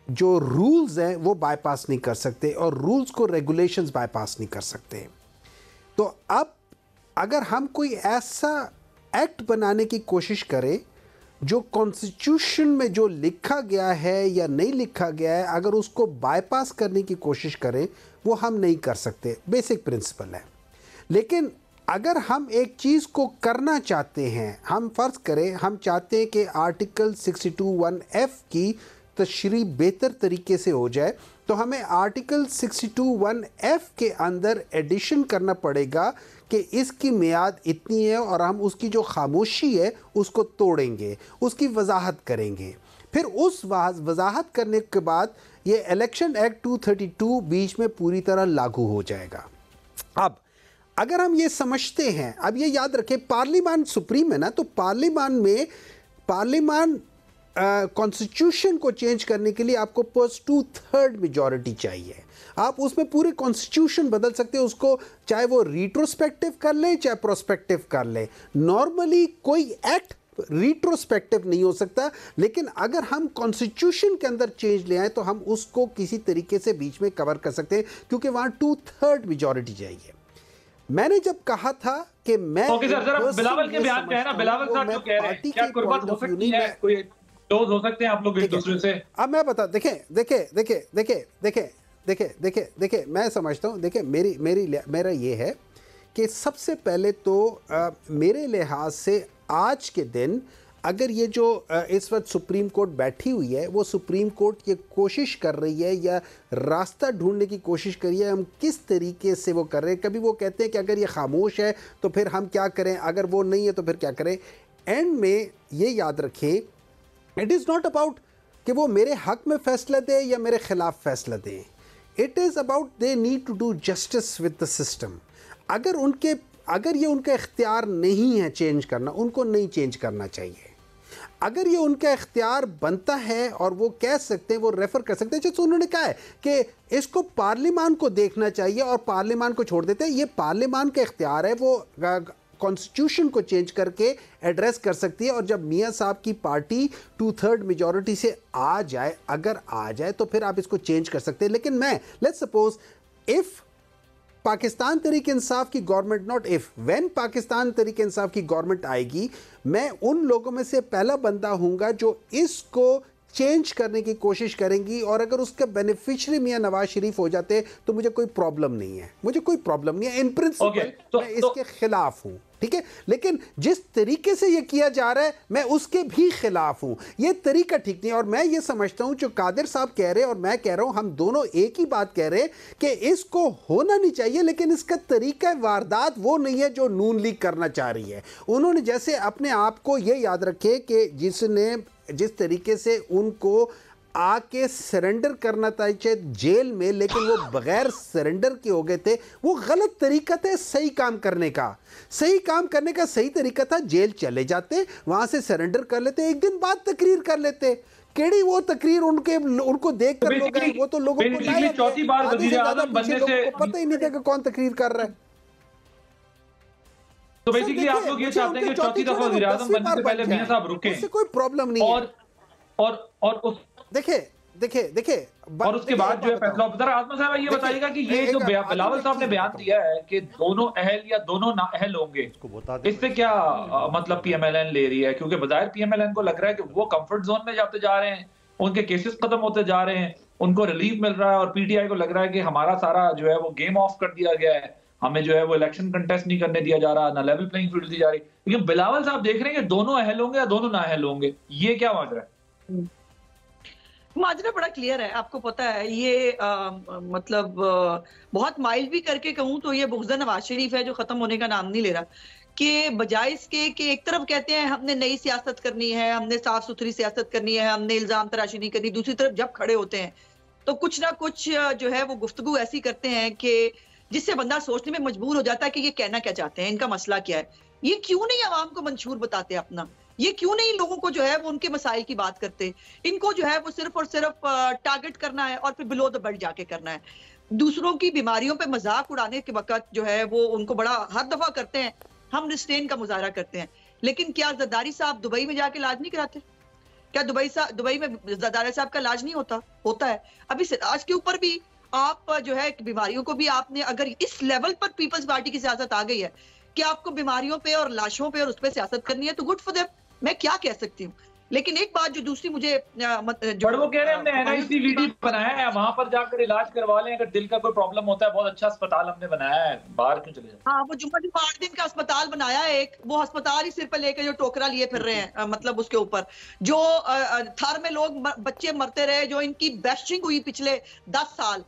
जो रूल्स हैं वो बाईपास नहीं कर सकते और रूल्स को रेगुलेशंस बाईपास नहीं कर सकते। तो अब अगर हम कोई ऐसा एक्ट बनाने की कोशिश करें जो कॉन्स्टिट्यूशन में जो लिखा गया है या नहीं लिखा गया है, अगर उसको बाईपास करने की कोशिश करें, वो हम नहीं कर सकते। बेसिक प्रिंसिपल है। लेकिन अगर हम एक चीज़ को करना चाहते हैं, हम फ़र्ज़ करें हम चाहते हैं कि आर्टिकल 62(1)(f की तशरीह बेहतर तरीके से हो जाए, तो हमें आर्टिकल 62(1)(f के अंदर एडिशन करना पड़ेगा कि इसकी मियाद इतनी है और हम उसकी जो खामोशी है उसको तोड़ेंगे, उसकी वजाहत करेंगे। फिर उस वजाहत करने के बाद ये इलेक्शन एक्ट 232 बीच में पूरी तरह लागू हो जाएगा। अब अगर हम ये समझते हैं, अब ये याद रखें, पार्लियामान सुप्रीम है ना, तो पार्लियामान कॉन्स्टिट्यूशन को चेंज करने के लिए आपको बस 2/3 मेजॉरिटी चाहिए। आप उसमें पूरे कॉन्स्टिट्यूशन बदल सकते हैं, उसको चाहे वो रिट्रोस्पेक्टिव कर लें चाहे प्रोस्पेक्टिव कर लें। नॉर्मली कोई एक्ट रिट्रोस्पेक्टिव नहीं हो सकता, लेकिन अगर हम कॉन्स्टिट्यूशन के अंदर चेंज ले आए तो हम उसको किसी तरीके से बीच में कवर कर सकते हैं, क्योंकि वहाँ 2/3 मेजॉरिटी चाहिए। मैंने जब कहा था कि मैं बिलावल के बयान पे है ना, बिलावल साहब जो कह रहे हैं, क्या कुर्बान हो सकती है, कोई क्लोज हो सकते हैं आप लोग एक दूसरे से? अब मैं बता, देखिए, मैं समझता हूँ, देखिए मेरा ये है कि सबसे पहले तो मेरे लिहाज से आज के दिन अगर ये जो इस वक्त सुप्रीम कोर्ट बैठी हुई है, वो सुप्रीम कोर्ट ये कोशिश कर रही है या रास्ता ढूंढने की कोशिश कर रही है हम किस तरीके से वो कर रहे हैं। कभी वो कहते हैं कि अगर ये खामोश है तो फिर हम क्या करें, अगर वो नहीं है तो फिर क्या करें। एंड में ये याद रखें, इट इज़ नॉट अबाउट कि वो मेरे हक में फैसला दे या मेरे खिलाफ फैसला दें। It is about they need to do justice with the system. अगर ये उनका इख्तियार नहीं है चेंज करना, उनको नहीं चेंज करना चाहिए। अगर ये उनका इख्तियार बनता है और वो कह सकते हैं, वो रेफ़र कर सकते हैं, जैसे उन्होंने कहा है कि इसको पार्लियामान को देखना चाहिए और पार्लियामान को छोड़ देते हैं, ये पार्लियामान का इख्तियार है, वो कॉन्स्टिट्यूशन को चेंज करके एड्रेस कर सकती है। और जब मियाँ साहब की पार्टी 2/3 मेजॉरिटी से आ जाए, अगर आ जाए तो फिर आप इसको चेंज कर सकते हैं। लेकिन मैं let's suppose if Pakistan Tehreek Insaf की government, not if, when Pakistan Tehreek Insaf की गवर्नमेंट आएगी, मैं उन लोगों में से पहला बंदा हूँगा जो इसको चेंज करने की कोशिश करेंगी। और अगर उसका बेनिफिशियरी मियां नवाज शरीफ हो जाते तो मुझे कोई प्रॉब्लम नहीं है, मुझे कोई प्रॉब्लम नहीं है। इन प्रिंसिपल मैं इसके खिलाफ हूँ, ठीक है, लेकिन जिस तरीके से ये किया जा रहा है मैं उसके भी खिलाफ हूँ। ये तरीका ठीक नहीं है। और मैं ये समझता हूँ जो कादिर साहब कह रहे हैं और मैं कह रहा हूँ, हम दोनों एक ही बात कह रहे हैं कि इसको होना नहीं चाहिए, लेकिन इसका तरीका वारदात वो नहीं है जो नून लीग करना चाह रही है। उन्होंने जैसे अपने आप को ये याद रखे कि जिस तरीके से उनको आके सरेंडर करना था जेल में, लेकिन वो बगैर सरेंडर के हो गए थे, वो गलत तरीका था सही काम करने का। सही काम करने का सही तरीका था जेल चले जाते, वहां से सरेंडर कर लेते, एक दिन बाद तकरीर कर लेते। केड़ी वो तकरीर उनको देख कर लोग आए, वो तो लोगों को चौथी बार वज़ीर-ए-आज़म बनने से पता ही नहीं था कि कौन तकरीर कर रहा है। तो बेसिकली आप लोग ये चाहते हैं कि चौथी दफा वज़ीर-ए-आज़म बनने से पहले मियां साहब रुकें, इससे कोई प्रॉब्लम नहीं है। और उस देखिए और उसके बाद जो है फैसला होता है। आजमा साहब ये बताइएगा कि ये जो बिलावल साहब ने बयान दिया है कि दोनों अहल या दोनों नाअहल होंगे, इससे क्या मतलब पीएमएलएन ले रही है? क्योंकि बजाय पीएमएलएन को लग रहा है कि वो कंफर्ट जोन में जाते जा रहे हैं, उनके केसेस खत्म होते जा रहे हैं, उनको रिलीफ मिल रहा है, और पीटीआई को लग रहा है कि हमारा सारा जो है वो गेम ऑफ कर दिया गया है, हमें जो है वो इलेक्शन कंटेस्ट नहीं करने दिया जा रहा, ना लेवल प्लेइंग फील्ड दी जा रही। लेकिन बिलावल साहब देख रहे हैं कि दोनों अहल होंगे या दोनों नाअहल होंगे, ये क्या माजरा है? माजरा बड़ा क्लियर है, आपको पता है। ये मतलब बहुत माइल्ड भी करके कहूँ तो ये बुग़्ज़ नवाज शरीफ है जो खत्म होने का नाम नहीं ले रहा। कि बजाय इसके कि एक तरफ कहते हैं हमने नई सियासत करनी है, हमने साफ सुथरी सियासत करनी है, हमने इल्जाम तराशी नहीं करनी, दूसरी तरफ जब खड़े होते हैं तो कुछ ना कुछ जो है वो गुफ्तगू ऐसी करते हैं कि जिससे बंदा सोचने में मजबूर हो जाता है कि ये कहना क्या चाहते हैं, इनका मसला क्या है, ये क्यों नहीं आवाम को मंशूर बताते अपना, ये क्यों नहीं लोगों को जो है वो उनके मसाइल की बात करते, इनको जो है वो सिर्फ और सिर्फ टारगेट करना है और फिर बिलो द बेल्ट जाके करना है। दूसरों की बीमारियों पे मजाक उड़ाने के वक्त जो है वो उनको बड़ा हर दफा करते हैं, हम रिस्ट्रेन का मुजाहरा करते हैं, लेकिन क्या जरदारी साहब दुबई में जाके इलाज नहीं कराते? क्या दुबई में जरदारी साहब का इलाज नहीं होता है? अभी सिराज के ऊपर भी आप जो है बीमारियों को भी आपने, अगर इस लेवल पर पीपल्स पार्टी की सियासत आ गई है कि आपको बीमारियों पे और लाशों पे और उस पर सियासत करनी है तो गुड फॉर देम, मैं क्या कह सकती हूँ। लेकिन एक बात जो दूसरी मुझे जो वो कह रहे हैं हमने NICVD बनाया है, वहां पर जाकर इलाज करवा लें, अगर दिल का कोई प्रॉब्लम होता है, बहुत अच्छा अस्पताल हमने बनाया है, बाहर क्यों चले जाए? हाँ, वो जुम्मा 8 दिन का अस्पताल बनाया है एक, वो अस्पताल ही सिर पे लेके जो टोकरा लिए फिर रहे हैं, मतलब उसके ऊपर जो थर में लोग बच्चे मरते रहे, जो इनकी बैशिंग हुई पिछले 10 साल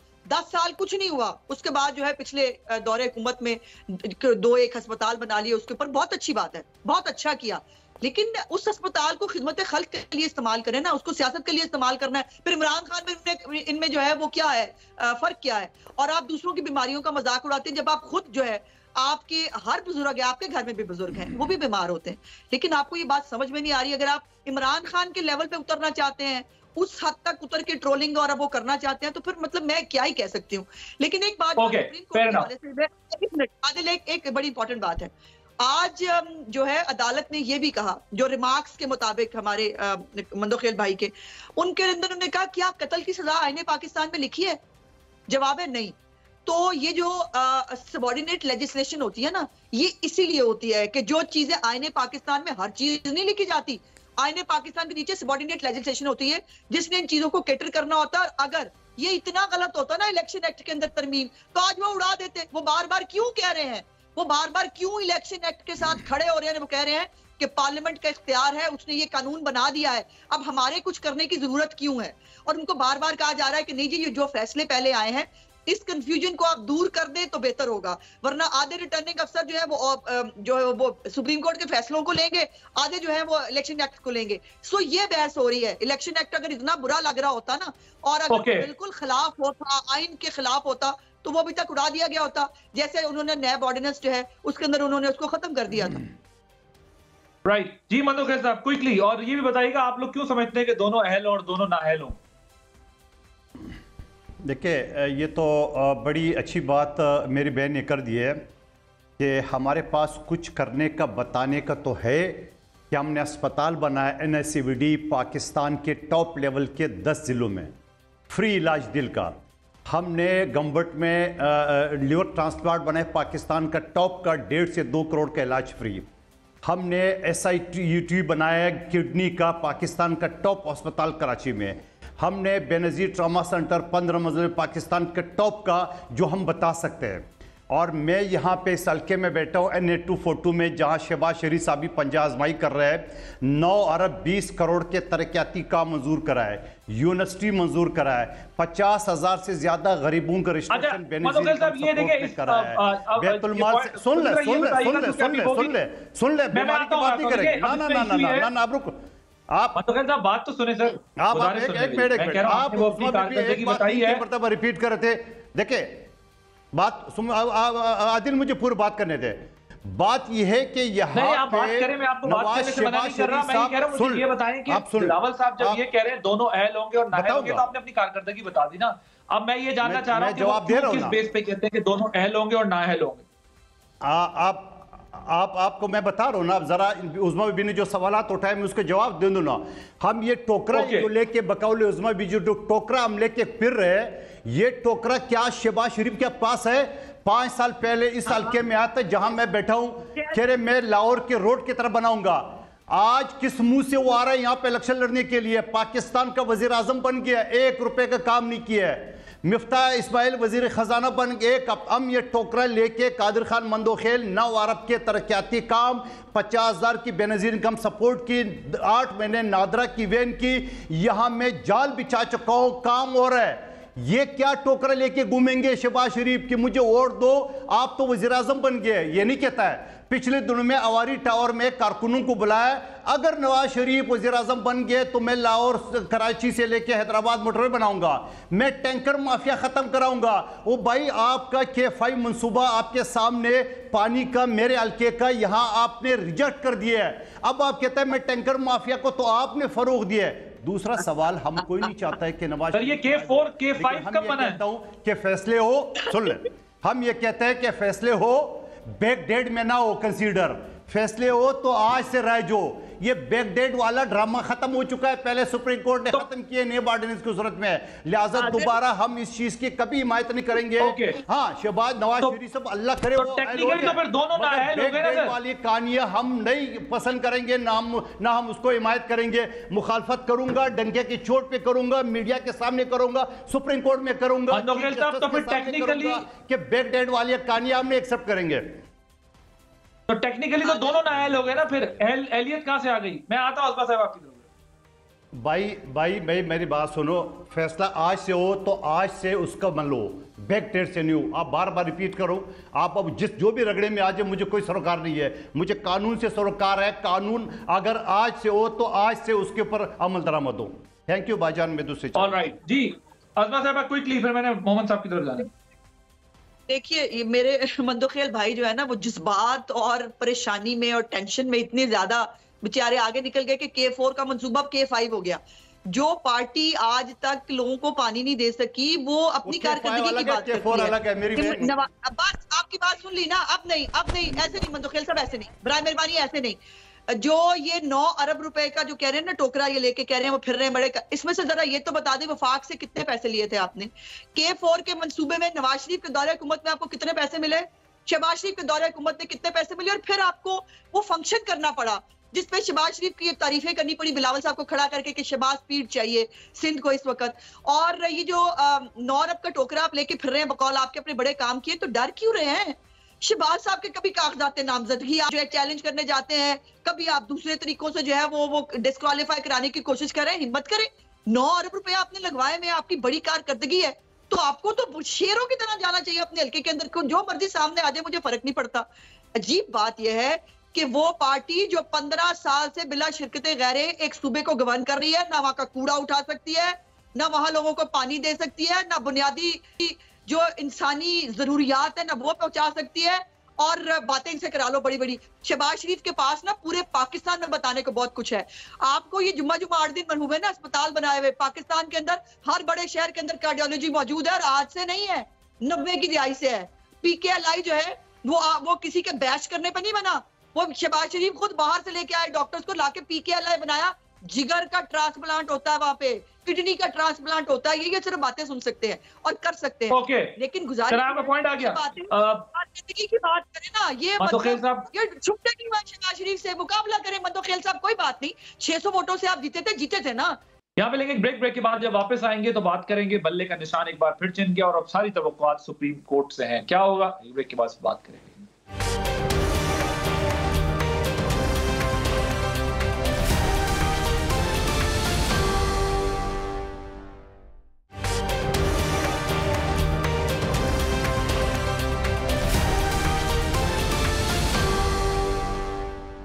कुछ नहीं हुआ, उसके बाद जो है पिछले दौरे हुकूमत में 2-1 अस्पताल बना लिए, उसके ऊपर बहुत अच्छी बात है, बहुत अच्छा किया, लेकिन उस अस्पताल को खिदमत खल्क के लिए इस्तेमाल करें ना, उसको सियासत के लिए इस्तेमाल करना है। फिर इमरान खान में इनमें जो है वो क्या है, फर्क क्या है? और आप दूसरों की बीमारियों का मजाक उड़ाते हैं, जब आप खुद जो है आपके हर बुजुर्ग है, आपके घर में भी बुजुर्ग हैं, वो भी बीमार होते हैं, लेकिन आपको ये बात समझ में नहीं आ रही। अगर आप इमरान खान के लेवल पे उतरना चाहते हैं, उस हद तक उतर के ट्रोलिंग और वो करना चाहते हैं, तो फिर मतलब मैं क्या ही कह सकती हूँ। लेकिन एक बात एक बड़ी इंपॉर्टेंट बात है, आज जो है अदालत ने ये भी कहा, जो रिमार्क्स के मुताबिक हमारे मंदोखेल भाई के, उनके अंदर उन्होंने कहा क्या कत्ल की सजा आईने पाकिस्तान में लिखी है? जवाब है नहीं। तो ये जो सबऑर्डिनेट लेजिस्लेशन होती है ना, ये इसीलिए होती है कि जो चीजें आईने पाकिस्तान में हर चीज नहीं लिखी जाती, आईने पाकिस्तान के नीचे सबऑर्डिनेट लेजिस्लेशन होती है जिसने इन चीजों को कैटर करना होता है। अगर ये इतना गलत होता ना इलेक्शन एक्ट के अंदर तरमीम, तो आज वो उड़ा देते। वो बार बार क्यों कह रहे हैं, वो बार बार क्यों इलेक्शन एक्ट के साथ खड़े हो रहे हैं? वो कह रहे हैं कि पार्लियामेंट का इख्तियार है, उसने ये कानून बना दिया है, अब हमारे कुछ करने की जरूरत क्यों है? और उनको बार बार कहा जा रहा है कि नहीं जी, ये जो फैसले पहले आए हैं, इस कंफ्यूजन को आप दूर कर दें तो बेहतर होगा, वरना आधे रिटर्निंग अफसर जो है वो सुप्रीम कोर्ट के फैसलों को लेंगे, आधे जो है वो इलेक्शन एक्ट को लेंगे। सो ये बहस हो रही है। इलेक्शन एक्ट अगर इतना बुरा लग रहा होता ना, और अगर बिल्कुल खिलाफ होता, आइन के खिलाफ होता, तो वो अभी तक उड़ा दिया गया होता, जैसे उन्होंने नैब ऑर्डिनेंस जो है उसके अंदर उन्होंने उसको खत्म कर दिया था। राइट जी मंदोखेल साहब, क्विकली, और ये भी बताइएगा आप लोग क्यों समझते हैं कि दोनों अहल और दोनों नाअहल हों? देखिए, ये तो बड़ी अच्छी बात मेरी बहन ने कर दी है कि हमारे पास कुछ करने का, बताने का तो है कि हमने अस्पताल बनाया NICVD पाकिस्तान के टॉप लेवल के 10 ज़िलों में, फ्री इलाज दिल का। हमने गंबट में लिवर ट्रांसप्लांट बनाया, पाकिस्तान का टॉप का 1.5 से 2 करोड़ का इलाज फ्री। हमने SITUT बनाया किडनी का, पाकिस्तान का टॉप अस्पताल कराची में। हमने बेनज़ीर ट्रामा सेंटर 15 मंजिल पाकिस्तान के टॉप का, जो हम बता सकते हैं। और मैं यहाँ पे इस हल्के में बैठा हूँ NA242 में, जहाँ शहबाज शरीफ साहब भी पंजा आजमाई कर रहे हैं। 9 अरब 20 करोड़ के तरक्याती काम मंजूर करा है, यूनिवर्सिटी मंजूर करा है, 50,000 से ज्यादा गरीबों का रजिस्ट्रेशन बेनज़ीर करा है। बैतुलमाल से सुन ले, बीमारी की बात नहीं करेंगे। ना आप रुको, आप बात तो सुने सर। आप एक मिनट आप रिपीट कर रहे थे। देखिए बात सुन, आदिल मुझे पूरी बात करने दे। बात यह है कि यहाँ पे नवाज शहबाज शरीफ साहब, ये बताएं कि बिलावल साहब जब ये कह रहे हैं दोनों अहल होंगे और नाअहल होंगे, तो आपने अपनी कारकर्दगी बता दी ना। अब मैं ये जानना चाह रहा हूँ कि जवाब दे रहा हूँ किस बेस पे कहते हैं कि दोनों अहल होंगे और नाअहल होंगे। आपको मैं बता रहा हूँ ना, जरा उज़मा बीबी ने जो सवालात उठाए मैं उसके जवाब दे दूँ ना। हम ये टोकरा जो लेके बकौले उज़मा बीबी जो टोकरा हम लेके फिर रहे, ये टोकरा क्या शहबाज शरीफ के पास है? 5 साल पहले इस हल्के में आता जहां मैं बैठा हूं, कह रहे मैं लाहौर के रोड की तरफ बनाऊंगा। आज किस मुंह से वो आ रहा है यहाँ पे इलेक्शन लड़ने के लिए? पाकिस्तान का वजीर आजम बन गया, 1 रुपए का काम नहीं किया है। मिफ्ता इस्माइल वजीर खजाना बन गए। हम ये टोकरा लेके कादिर खान मंदोखेल 9 अरब के तरक्याती काम, 50,000 की बेनज़ीर इनकम सपोर्ट की, 8 महीने नादरा की वैन की, यहां मैं जाल बिछा चुका हूं, काम हो रहा है। ये क्या टोकरा लेके घूमेंगे शहबाज शरीफ की मुझे वोट दो, आप तो वजीर आजम बन गए? ये नहीं कहता है। पिछले दिनों में अवारी टावर में कारकुनों को बुलाया, अगर नवाज शरीफ वज़ीर आज़म बन गए तो मैं लाहौर कराची से लेके हैदराबाद मोटरवे बनाऊंगा, मैं टैंकर माफिया खत्म कराऊंगा। वो भाई आपका K5 मंसूबा आपके सामने पानी का मेरे हल्के का यहां आपने रिजेक्ट कर दिया है। अब आप कहते हैं मैं टैंकर माफिया को तो आपने फरोग दिया है। दूसरा सवाल, हम कोई नहीं चाहता है कि नवाज ये K4 K5 कब बना है? कि फैसले हो, सुन ले, हम ये कहते हैं कि फैसले हो बैक डेट में ना हो कंसीडर, फैसले हो तो आज से राय जो ये बैक डेट वाला ड्रामा खत्म हो चुका है, पहले सुप्रीम कोर्ट ने खत्म किए नेब ऑर्डिनेंस की सूरत में, लिहाजा दोबारा हम इस चीज की कभी हिमायत नहीं करेंगे। हाँ, शहबाज नवाज शरीफ सब अल्लाह करे टेक्निकली तो फिर दोनों ना है लोग हैं वाली कहानियां हम नहीं पसंद करेंगे, ना हम उसको हिमायत करेंगे। मुखालफत करूंगा, डंके की चोट पे करूंगा, मीडिया के सामने करूंगा, सुप्रीम कोर्ट में करूंगा कि बैक डेट वाली कहानियां हम नहीं एक्सेप्ट करेंगे। तो टेक्निकली तो दोनों नाअहल हो गए ना, फिर एहलियत कहां से आ गई? मैं आता हूं उसका साहब आपकी तरफ। भाई मेरी बात सुनो, फैसला आज से हो तो आज से उसका मान लो, बैक डेट से नहीं हो। आप बार बार रिपीट करो, आप अब जो भी रगड़े में आज मुझे कोई सरोकार नहीं है, मुझे कानून से सरोकार है। कानून अगर आज से हो तो आज से उसके ऊपर अमल दरामद हो। थैंक यू भाईजान, मैं दूसरे ऑलराइट जी, अज़मा साहब क्विकली, फिर मैंने मोहम्मद साहब की तरफ जाना। देखिए, मेरे मंदोखेल भाई जो है ना, वो जज्बात और परेशानी में और टेंशन में इतने ज्यादा बेचारे आगे निकल गए कि K4 का मंसूबा K5 हो गया। जो पार्टी आज तक लोगों को पानी नहीं दे सकी, वो अपनी कारकर्दगी की बात करती है। बस आपकी बात सुन ली ना, अब नहीं ऐसे नहीं मंदोखेल साहब, ऐसे नहीं, बराए मेहरबानी ऐसे नहीं। जो ये 9 अरब रुपए का जो कह रहे हैं ना टोकरा ये लेके कह रहे हैं वो फिर रहे हैं बड़े, इसमें से जरा ये तो बता दें वफाक से कितने पैसे लिए थे आपने? K4 के मंसूबे में नवाज शरीफ के दौरे हुकूमत में आपको कितने पैसे मिले? शहबाज शरीफ के दौरे हुकूमत में कितने पैसे मिले? और फिर आपको वो फंक्शन करना पड़ा जिसपे शहबाज शरीफ की तारीफें करनी पड़ी बिलावल साहब को खड़ा करके कि शहबाज स्पीड चाहिए सिंध को इस वक्त। और ये जो 9 अरब का टोकरा आप लेके फिर रहे हैं बकौल आपके अपने बड़े काम किए, तो डर क्यों रहे हैं? शहबाज साहब के कभी कागजात नामजदगी आप जो है चैलेंज करने जाते हैं, कभी आप दूसरे तरीकों से जो है वो डिस्क्वालीफाई कराने की कोशिश कर रहे हैं। हिम्मत करें, 9 अरब रुपए आपने लगवाए में आपकी बड़ी कारकर्दगी है, तो आपको तो शेरों की तरह जाना चाहिए अपने हल्के के अंदर, जो मर्जी सामने आ जाए मुझे फर्क नहीं पड़ता। अजीब बात यह है कि वो पार्टी जो 15 साल से बिला शिरकत गैरे एक सूबे को गवर्न कर रही है, ना वहां का कूड़ा उठा सकती है, ना वहां लोगों को पानी दे सकती है, ना बुनियादी जो इंसानी जरूरियात है ना वो पहुंचा सकती है, और बातें इनसे करा लो बड़ी बड़ी। शहबाज शरीफ के पास ना पूरे पाकिस्तान में बताने को बहुत कुछ है। आपको ये जुम्मा 8 दिन बन हुए ना अस्पताल बनाए हुए पाकिस्तान के अंदर, हर बड़े शहर के अंदर कार्डियोलॉजी मौजूद है, और आज से नहीं है, 90 की दिहाई से है। PKLI जो है वो किसी के बैच करने पर नहीं बना, वो शहबाज शरीफ खुद बाहर से लेके आए डॉक्टर्स को लाके PKLI बनाया। जिगर का ट्रांसप्लांट होता है वहां पे, किडनी का ट्रांसप्लांट होता है, ये सिर्फ बातें सुन सकते हैं और कर सकते हैं। लेकिन गुजारिश आपका पॉइंट आ गया, जिंदगी की बात करें ना, ये मतलब ये छुट्टे की बात शहबाज शरीफ से मुकाबला करें मंदोखेल साहब, कोई बात नहीं, 600 वोटों से आप जीते थे ना। यहाँ पे लेंगे ब्रेक के बाद जब वापस आएंगे तो बात करेंगे बल्ले का निशान एक बार फिर चिन्ह गया और अब सारी तवक्कुआत सुप्रीम कोर्ट से हैं, क्या होगा ब्रेक के बाद बात करेंगे।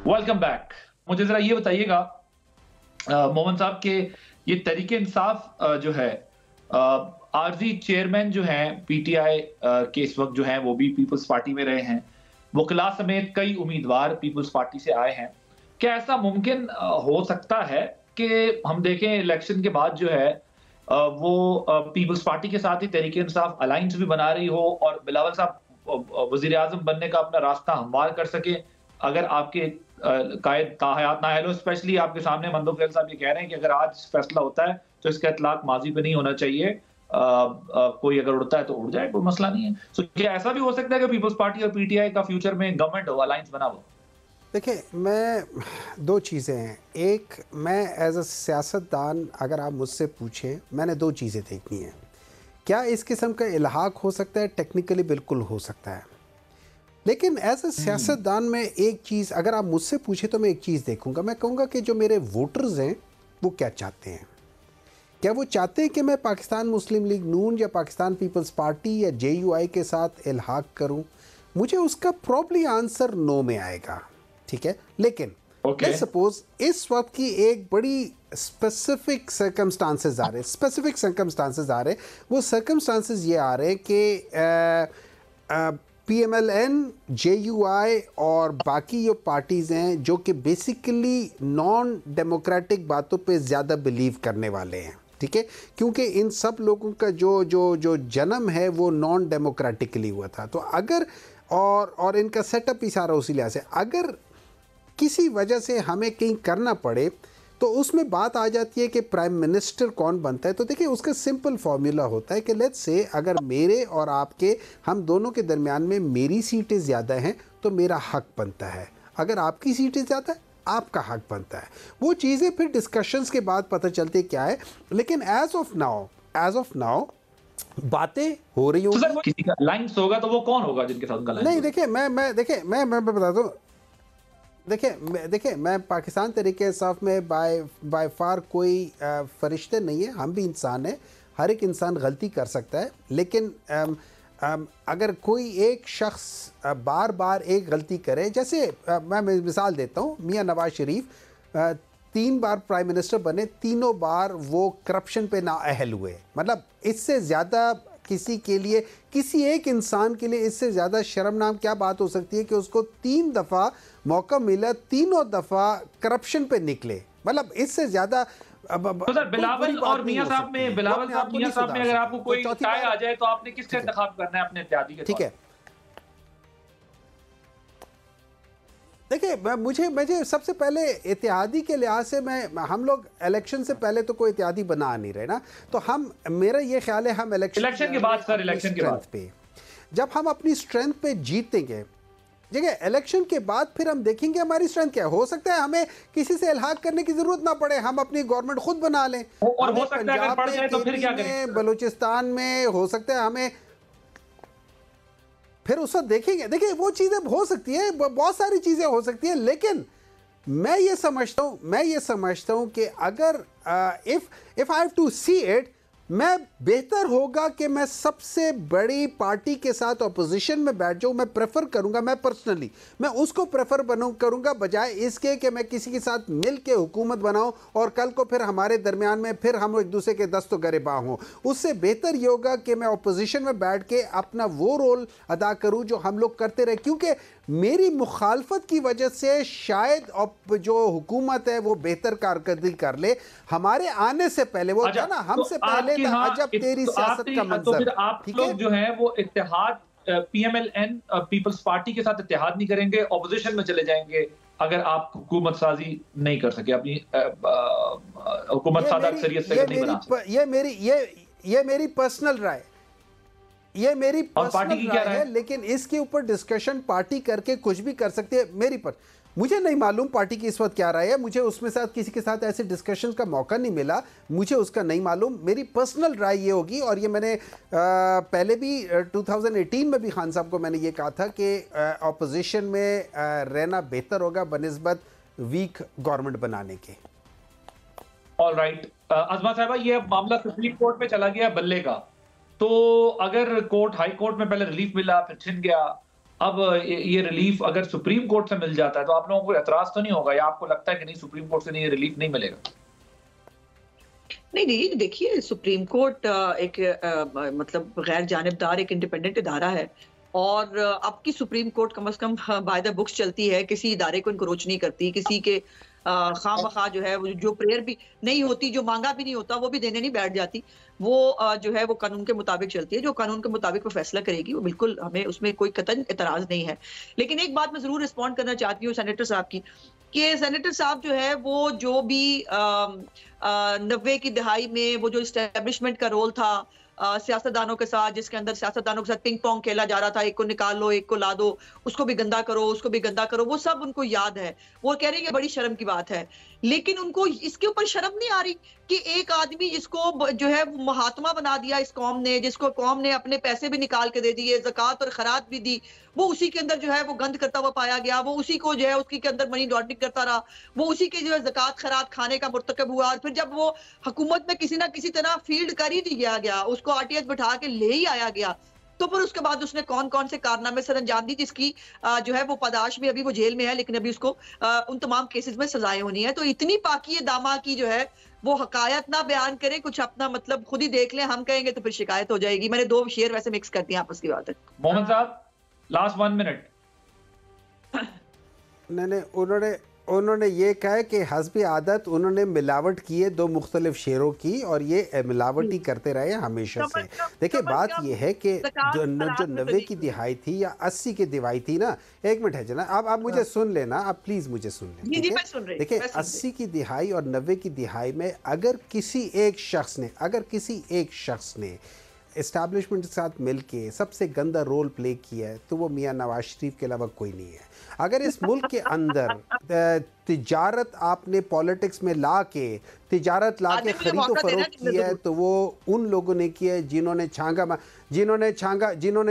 Welcome back. मुझे जरा ये बताइएगा मोहम्मद साहब के ये तरीके इंसाफ जो है आरजी चेयरमैन जो हैं PTI के इस वक्त जो हैं वो भी पीपल्स पार्टी में रहे हैं, वकला समेत कई उम्मीदवार पीपल्स पार्टी से आए हैं। क्या ऐसा मुमकिन हो सकता है कि हम देखें इलेक्शन के बाद जो है वो पीपल्स पार्टी के साथ ही तरीके इंसाफ अलायंस भी बना रही हो और बिलावल साहब वजीर आजम बनने का अपना रास्ता हमवार कर सके? अगर आपके कायद ताहयात नाअहल हो, स्पेशली आपके सामने मंदोखेल साहब ये कह रहे हैं कि अगर आज फैसला होता है तो इसका इतलाक माजी पे नहीं होना चाहिए, कोई अगर उड़ता है तो उड़ जाए, कोई मसला नहीं है। सो क्या ऐसा भी हो सकता है कि पीपल्स पार्टी और PTI का फ्यूचर में गवर्नमेंट हो, अलायंस बना हो? देखिए, मैं 2 चीज़ें हैं। एक, मैं एज अ सियासतदान अगर आप मुझसे पूछें, मैंने 2 चीज़ें देखनी हैं। क्या इस किस्म का इल्हाक हो सकता है? टेक्निकली बिल्कुल हो सकता है, लेकिन एज अ सियासतदान में एक चीज़ अगर आप मुझसे पूछे तो मैं एक चीज़ देखूंगा, मैं कहूँगा कि जो मेरे वोटर्स हैं वो क्या चाहते हैं। क्या वो चाहते हैं कि मैं पाकिस्तान मुस्लिम लीग नून या पाकिस्तान पीपल्स पार्टी या JUI के साथ इल्हाक करूं? मुझे उसका प्रॉब्ली आंसर नो में आएगा, ठीक है। लेकिन लेट्स सपोज इस वक्त की एक बड़ी स्पेसिफिक सर्कमस्टांसेस आ रहे हैं, वो सर्कमस्टांसेस ये आ रहे हैं कि PMLN, JUI और बाकी जो पार्टीज़ हैं जो कि बेसिकली नॉन डेमोक्रेटिक बातों पे ज़्यादा बिलीव करने वाले हैं, ठीक है, क्योंकि इन सब लोगों का जो जन्म है वो नॉन डेमोक्रेटिकली हुआ था। तो अगर और इनका सेटअप ही सारा उसी लिहाज से, अगर किसी वजह से हमें कहीं करना पड़े तो उसमें बात आ जाती है कि प्राइम मिनिस्टर कौन बनता है। तो देखिए उसका सिंपल फार्मूला होता है कि लेट्स से अगर मेरे और आपके हम दोनों के दरमियान में मेरी सीटें ज़्यादा हैं तो मेरा हक बनता है, अगर आपकी सीटें ज़्यादा है आपका हक बनता है। वो चीज़ें फिर डिस्कशंस के बाद पता चलती क्या है, लेकिन एज ऑफ नाउ बातें हो रही होंगी। तो किसी का लाइन्स होगा तो वो कौन होगा जिनके साथ उनका लाइन्स? नहीं देखिए मैं बता दूं, देखिए मैं पाकिस्तान तरीके इंसाफ में बाय फार कोई फरिश्ते नहीं है, हम भी इंसान हैं, हर एक इंसान गलती कर सकता है। लेकिन अगर कोई एक शख्स बार बार एक गलती करे, जैसे मैं मिसाल देता हूँ, मियाँ नवाज शरीफ 3 बार प्राइम मिनिस्टर बने, तीनों बार वो करप्शन पे नाअहल हुए। मतलब इससे ज़्यादा किसी के लिए, किसी एक इंसान के लिए इससे ज़्यादा शर्मनाक क्या बात हो सकती है कि उसको 3 दफ़ा मौका मिला, तीनों दफ़ा करप्शन पे निकले। मतलब इससे ज़्यादा तो सर बिलावल और मियां साहब में, मियां साहब में अगर आपको कोई टाई आ जाए तो आपने किसका इंतखाब करना है अपने इत्तेहादी के? ठीक है, देखिए मुझे सबसे पहले इत्तेहादी के लिहाज से हम लोग इलेक्शन से पहले तो कोई इत्तेहादी बना नहीं रहे ना, तो मेरा ये ख्याल है हम इलेक्शन के बाद सर, इलेक्शन के बाद पे जब हम अपनी स्ट्रेंथ पे जीतेंगे, देखिए इलेक्शन के बाद फिर हम देखेंगे हमारी स्ट्रेंथ क्या है। हो सकता है हमें किसी से इल्हाक करने की जरूरत ना पड़े, हम अपनी गवर्नमेंट खुद बना लें, और हो सकता है अगर पड़ जाए तो फिर क्या करें? बलूचिस्तान में हो सकता है हमें, फिर उस वक्त देखेंगे। देखिए वो चीज़ें हो सकती है, बहुत सारी चीज़ें हो सकती है, लेकिन मैं ये समझता हूँ कि अगर if I have to see it, मैं बेहतर होगा कि मैं सबसे बड़ी पार्टी के साथ अपोजिशन में बैठ जाऊँ। मैं प्रेफर करूँगा, मैं पर्सनली मैं उसको प्रेफर करूँगा बजाय इसके कि मैं किसी के साथ मिल के हुकूमत बनाऊँ और कल को फिर हमारे दरमियान में फिर हम एक दूसरे के दस्त गिरबां हों। उससे बेहतर ये होगा कि मैं अपोजिशन में बैठ के अपना वो रोल अदा करूँ जो हम लोग करते रहे, क्योंकि मेरी मुखालफत की वजह से शायद जो हुकूमत है वो बेहतर कारकर्दगी कर ले। हमारे आने से पहले वो था ना, हमसे पहले था अजब तेरी सियासत का मंजर। तो फिर आप लोग जो है वो इत्तेहाद PMLN पीपल्स पार्टी के साथ इत्तेहाद नहीं करेंगे, ऑपोजिशन में चले जाएंगे अगर आप हुकूमत साजी नहीं कर सके, अपनी हुकूमत सादा अक्सरियत से नहीं बना सके। ये मेरी पर्सनल राय, ये मेरी पर्सनल राय है, लेकिन इसके ऊपर डिस्कशन पार्टी करके कुछ भी कर सकती है। मुझे नहीं मालूम पार्टी की इस वक्त क्या राय है, मुझे उसमें साथ किसी के साथ ऐसे डिस्कशन का मौका नहीं मिला, मुझे उसका नहीं मालूम। मेरी पर्सनल राय ये होगी, और ये मैंने पहले भी 2018 में भी खान साहब को मैंने ये कहा था कि अपोजिशन में रहना बेहतर होगा बनिस्बत वीक गवर्नमेंट बनाने के। ऑलराइट, अज़मा साहिबा, ये मामला सुप्रीम कोर्ट में चला गया बल्ले का, तो अगर हाई कोर्ट में पहले रिलीफ मिला फिर छिन गया, अब ये रिलीफ अगर सुप्रीम कोर्ट से मिल जाता है तो आप लोगों को एतराज तो नहीं होगा, या आपको लगता है कि नहीं सुप्रीम कोर्ट से नहीं, ये रिलीफ नहीं मिलेगा? नहीं, देखिए सुप्रीम कोर्ट एक मतलब गैर जानिबदार एक इंडिपेंडेंट इदारा है, और अब की सुप्रीम कोर्ट कम से कम बाय द बुक्स चलती है, किसी इदारे को इनक्रोच नहीं करती, किसी के खामखा जो है जो प्रेयर भी नहीं होती, जो मांगा भी नहीं होता वो भी देने नहीं बैठ जाती, वो जो है वो कानून के मुताबिक चलती है। जो कानून के मुताबिक वो फैसला करेगी वो बिल्कुल, हमें उसमें कोई कतई एतराज नहीं है। लेकिन एक बात मैं जरूर रिस्पॉन्ड करना चाहती हूँ सेनेटर साहब की, कि सेनेटर साहब जो है वो जो भी 90 की दहाई में वो जो इस्टेब्लिशमेंट का रोल था सियासतदानों के साथ, जिसके अंदर सियासतदानों के साथ पिंग पोंग खेला जा रहा था, एक को निकाल लो एक को ला दो, उसको भी गंदा करो उसको भी गंदा करो, वो सब उनको याद है। वो कह रहे हैं कि बड़ी शर्म की बात है, लेकिन उनको इसके ऊपर शर्म नहीं आ रही कि एक आदमी जिसको जो है महात्मा बना दिया इस कौम ने, जिसको कौम ने अपने पैसे भी निकाल के दे दिए, ज़कात और खैरात भी दी, वो उसी के अंदर जो है वो गंद करता हुआ पाया गया, वो उसी को जो है उसके अंदर मनी लॉन्ड्रिंग करता रहा, वो उसी के जो है ज़कात खैरात खाने का मुर्तकब हुआ। और फिर जब वो हुकूमत में किसी ना किसी तरह फील्ड कर ही दिया गया, उसको RTS बिठा के ले ही आया गया, तो फिर उसके बाद उसने कौन कौन से कारनामे सर अंजाम दी, जिसकी जो है वो पदाश में, अभी वो जेल में है, लेकिन अभी उसको उन तमाम केसेस में सजाएं होनी है। तो इतनी पाकी दामा की जो है वो हकायत ना बयान करे, कुछ अपना मतलब खुद ही देख लें, हम कहेंगे तो फिर शिकायत हो जाएगी। मैंने दो शेर वैसे मिक्स कर दिए आपस की बात है। मोहम्मद साहब लास्ट 1 मिनट। नहीं, उन्होंने ये कहा है कि हस्बी आदत उन्होंने मिलावट की है 2 मुख्तलिफ शेरों की, और ये मिलावट ही करते रहे हमेशा से। देखिए बात ये है कि जो 90 की दिहाई थी या 80 की दिहाई थी ना, 1 मिनट है जना, आप मुझे सुन लेना, आप प्लीज मुझे सुन लें, ठीक है? देखिए 80 की दिहाई और 90 की दिहाई में अगर किसी एक शख्स ने इस्टेब्लिशमेंट के साथ मिलके सबसे गंदा रोल प्ले किया है तो वो मियां नवाज शरीफ के अलावा कोई नहीं है। अगर इस मुल्क के अंदर तिजारत आपने पॉलिटिक्स में ला के खरीदो फरोख्त किया है तो वो उन लोगों ने किया है जिन्होंने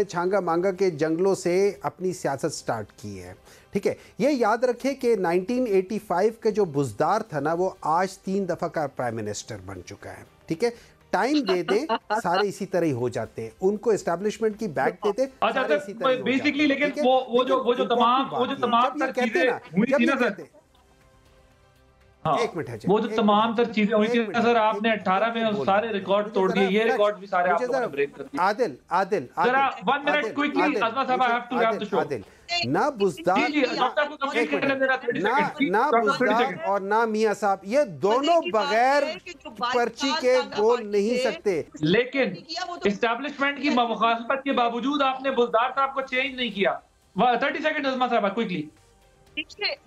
छांगा मांगा के जंगलों से अपनी सियासत स्टार्ट की है। ठीक है, ये याद रखें कि 1985 का जो बुज़दार था ना, वो आज 3 दफ़ा का प्राइम मिनिस्टर बन चुका है। ठीक है, टाइम दे दें, सारे इसी तरह ही हो जाते हैं, उनको एस्टैब्लिशमेंट की बैक देते सारे इसी तरह ही हो बेसिकली। लेकिन वो जो तमाम तर चीजें हुई थी ना सर, हाँ, एक मिनट है, वो जो तमाम तर चीजें हुई थी ना सर, आपने 18 में सारे रिकॉर्ड तोड़ दिए, ये रिकॉर्ड भी सारे आप लोगों ने ब्रेक कर दिए। आदिल जरा 1 मिनट क्विकली, अज़मा साहब I have to wrap the show. ना बुज़दार और ना मियां साहब, ये दोनों बगैर पर्ची के बोल नहीं सकते। लेकिन एस्टैब्लिशमेंट की मुखालफत के बावजूद आपने बुज़दार साहब को चेंज नहीं किया। 30 सेकंड अज़मा साहब क्विकली।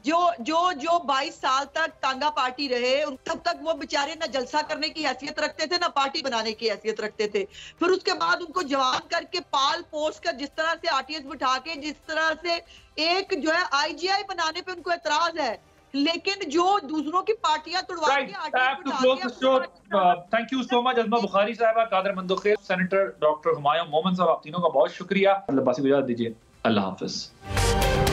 जो 22 साल तक तांगा पार्टी रहे, तब तक वो बेचारे ना जलसा करने की हैसियत रखते थे ना पार्टी बनाने की हैसियत रखते थे। फिर उसके बाद उनको जवान करके पाल पोस कर जिस तरह से आरटीएस बिठा के जिस तरह से एक जो है आईजीआई बनाने पे उनको एतराज है, लेकिन जो दूसरों की पार्टियां तुड़वा के thank you so much Azma Bukhari साहबा, कादर मंदोखेर, सेनेटर डॉक्टर हुमायूं मोमन साहब, आप तीनों का बहुत शुक्रिया। अल्लाह बासी गुजार दीजिए। अल्लाह हाफिज।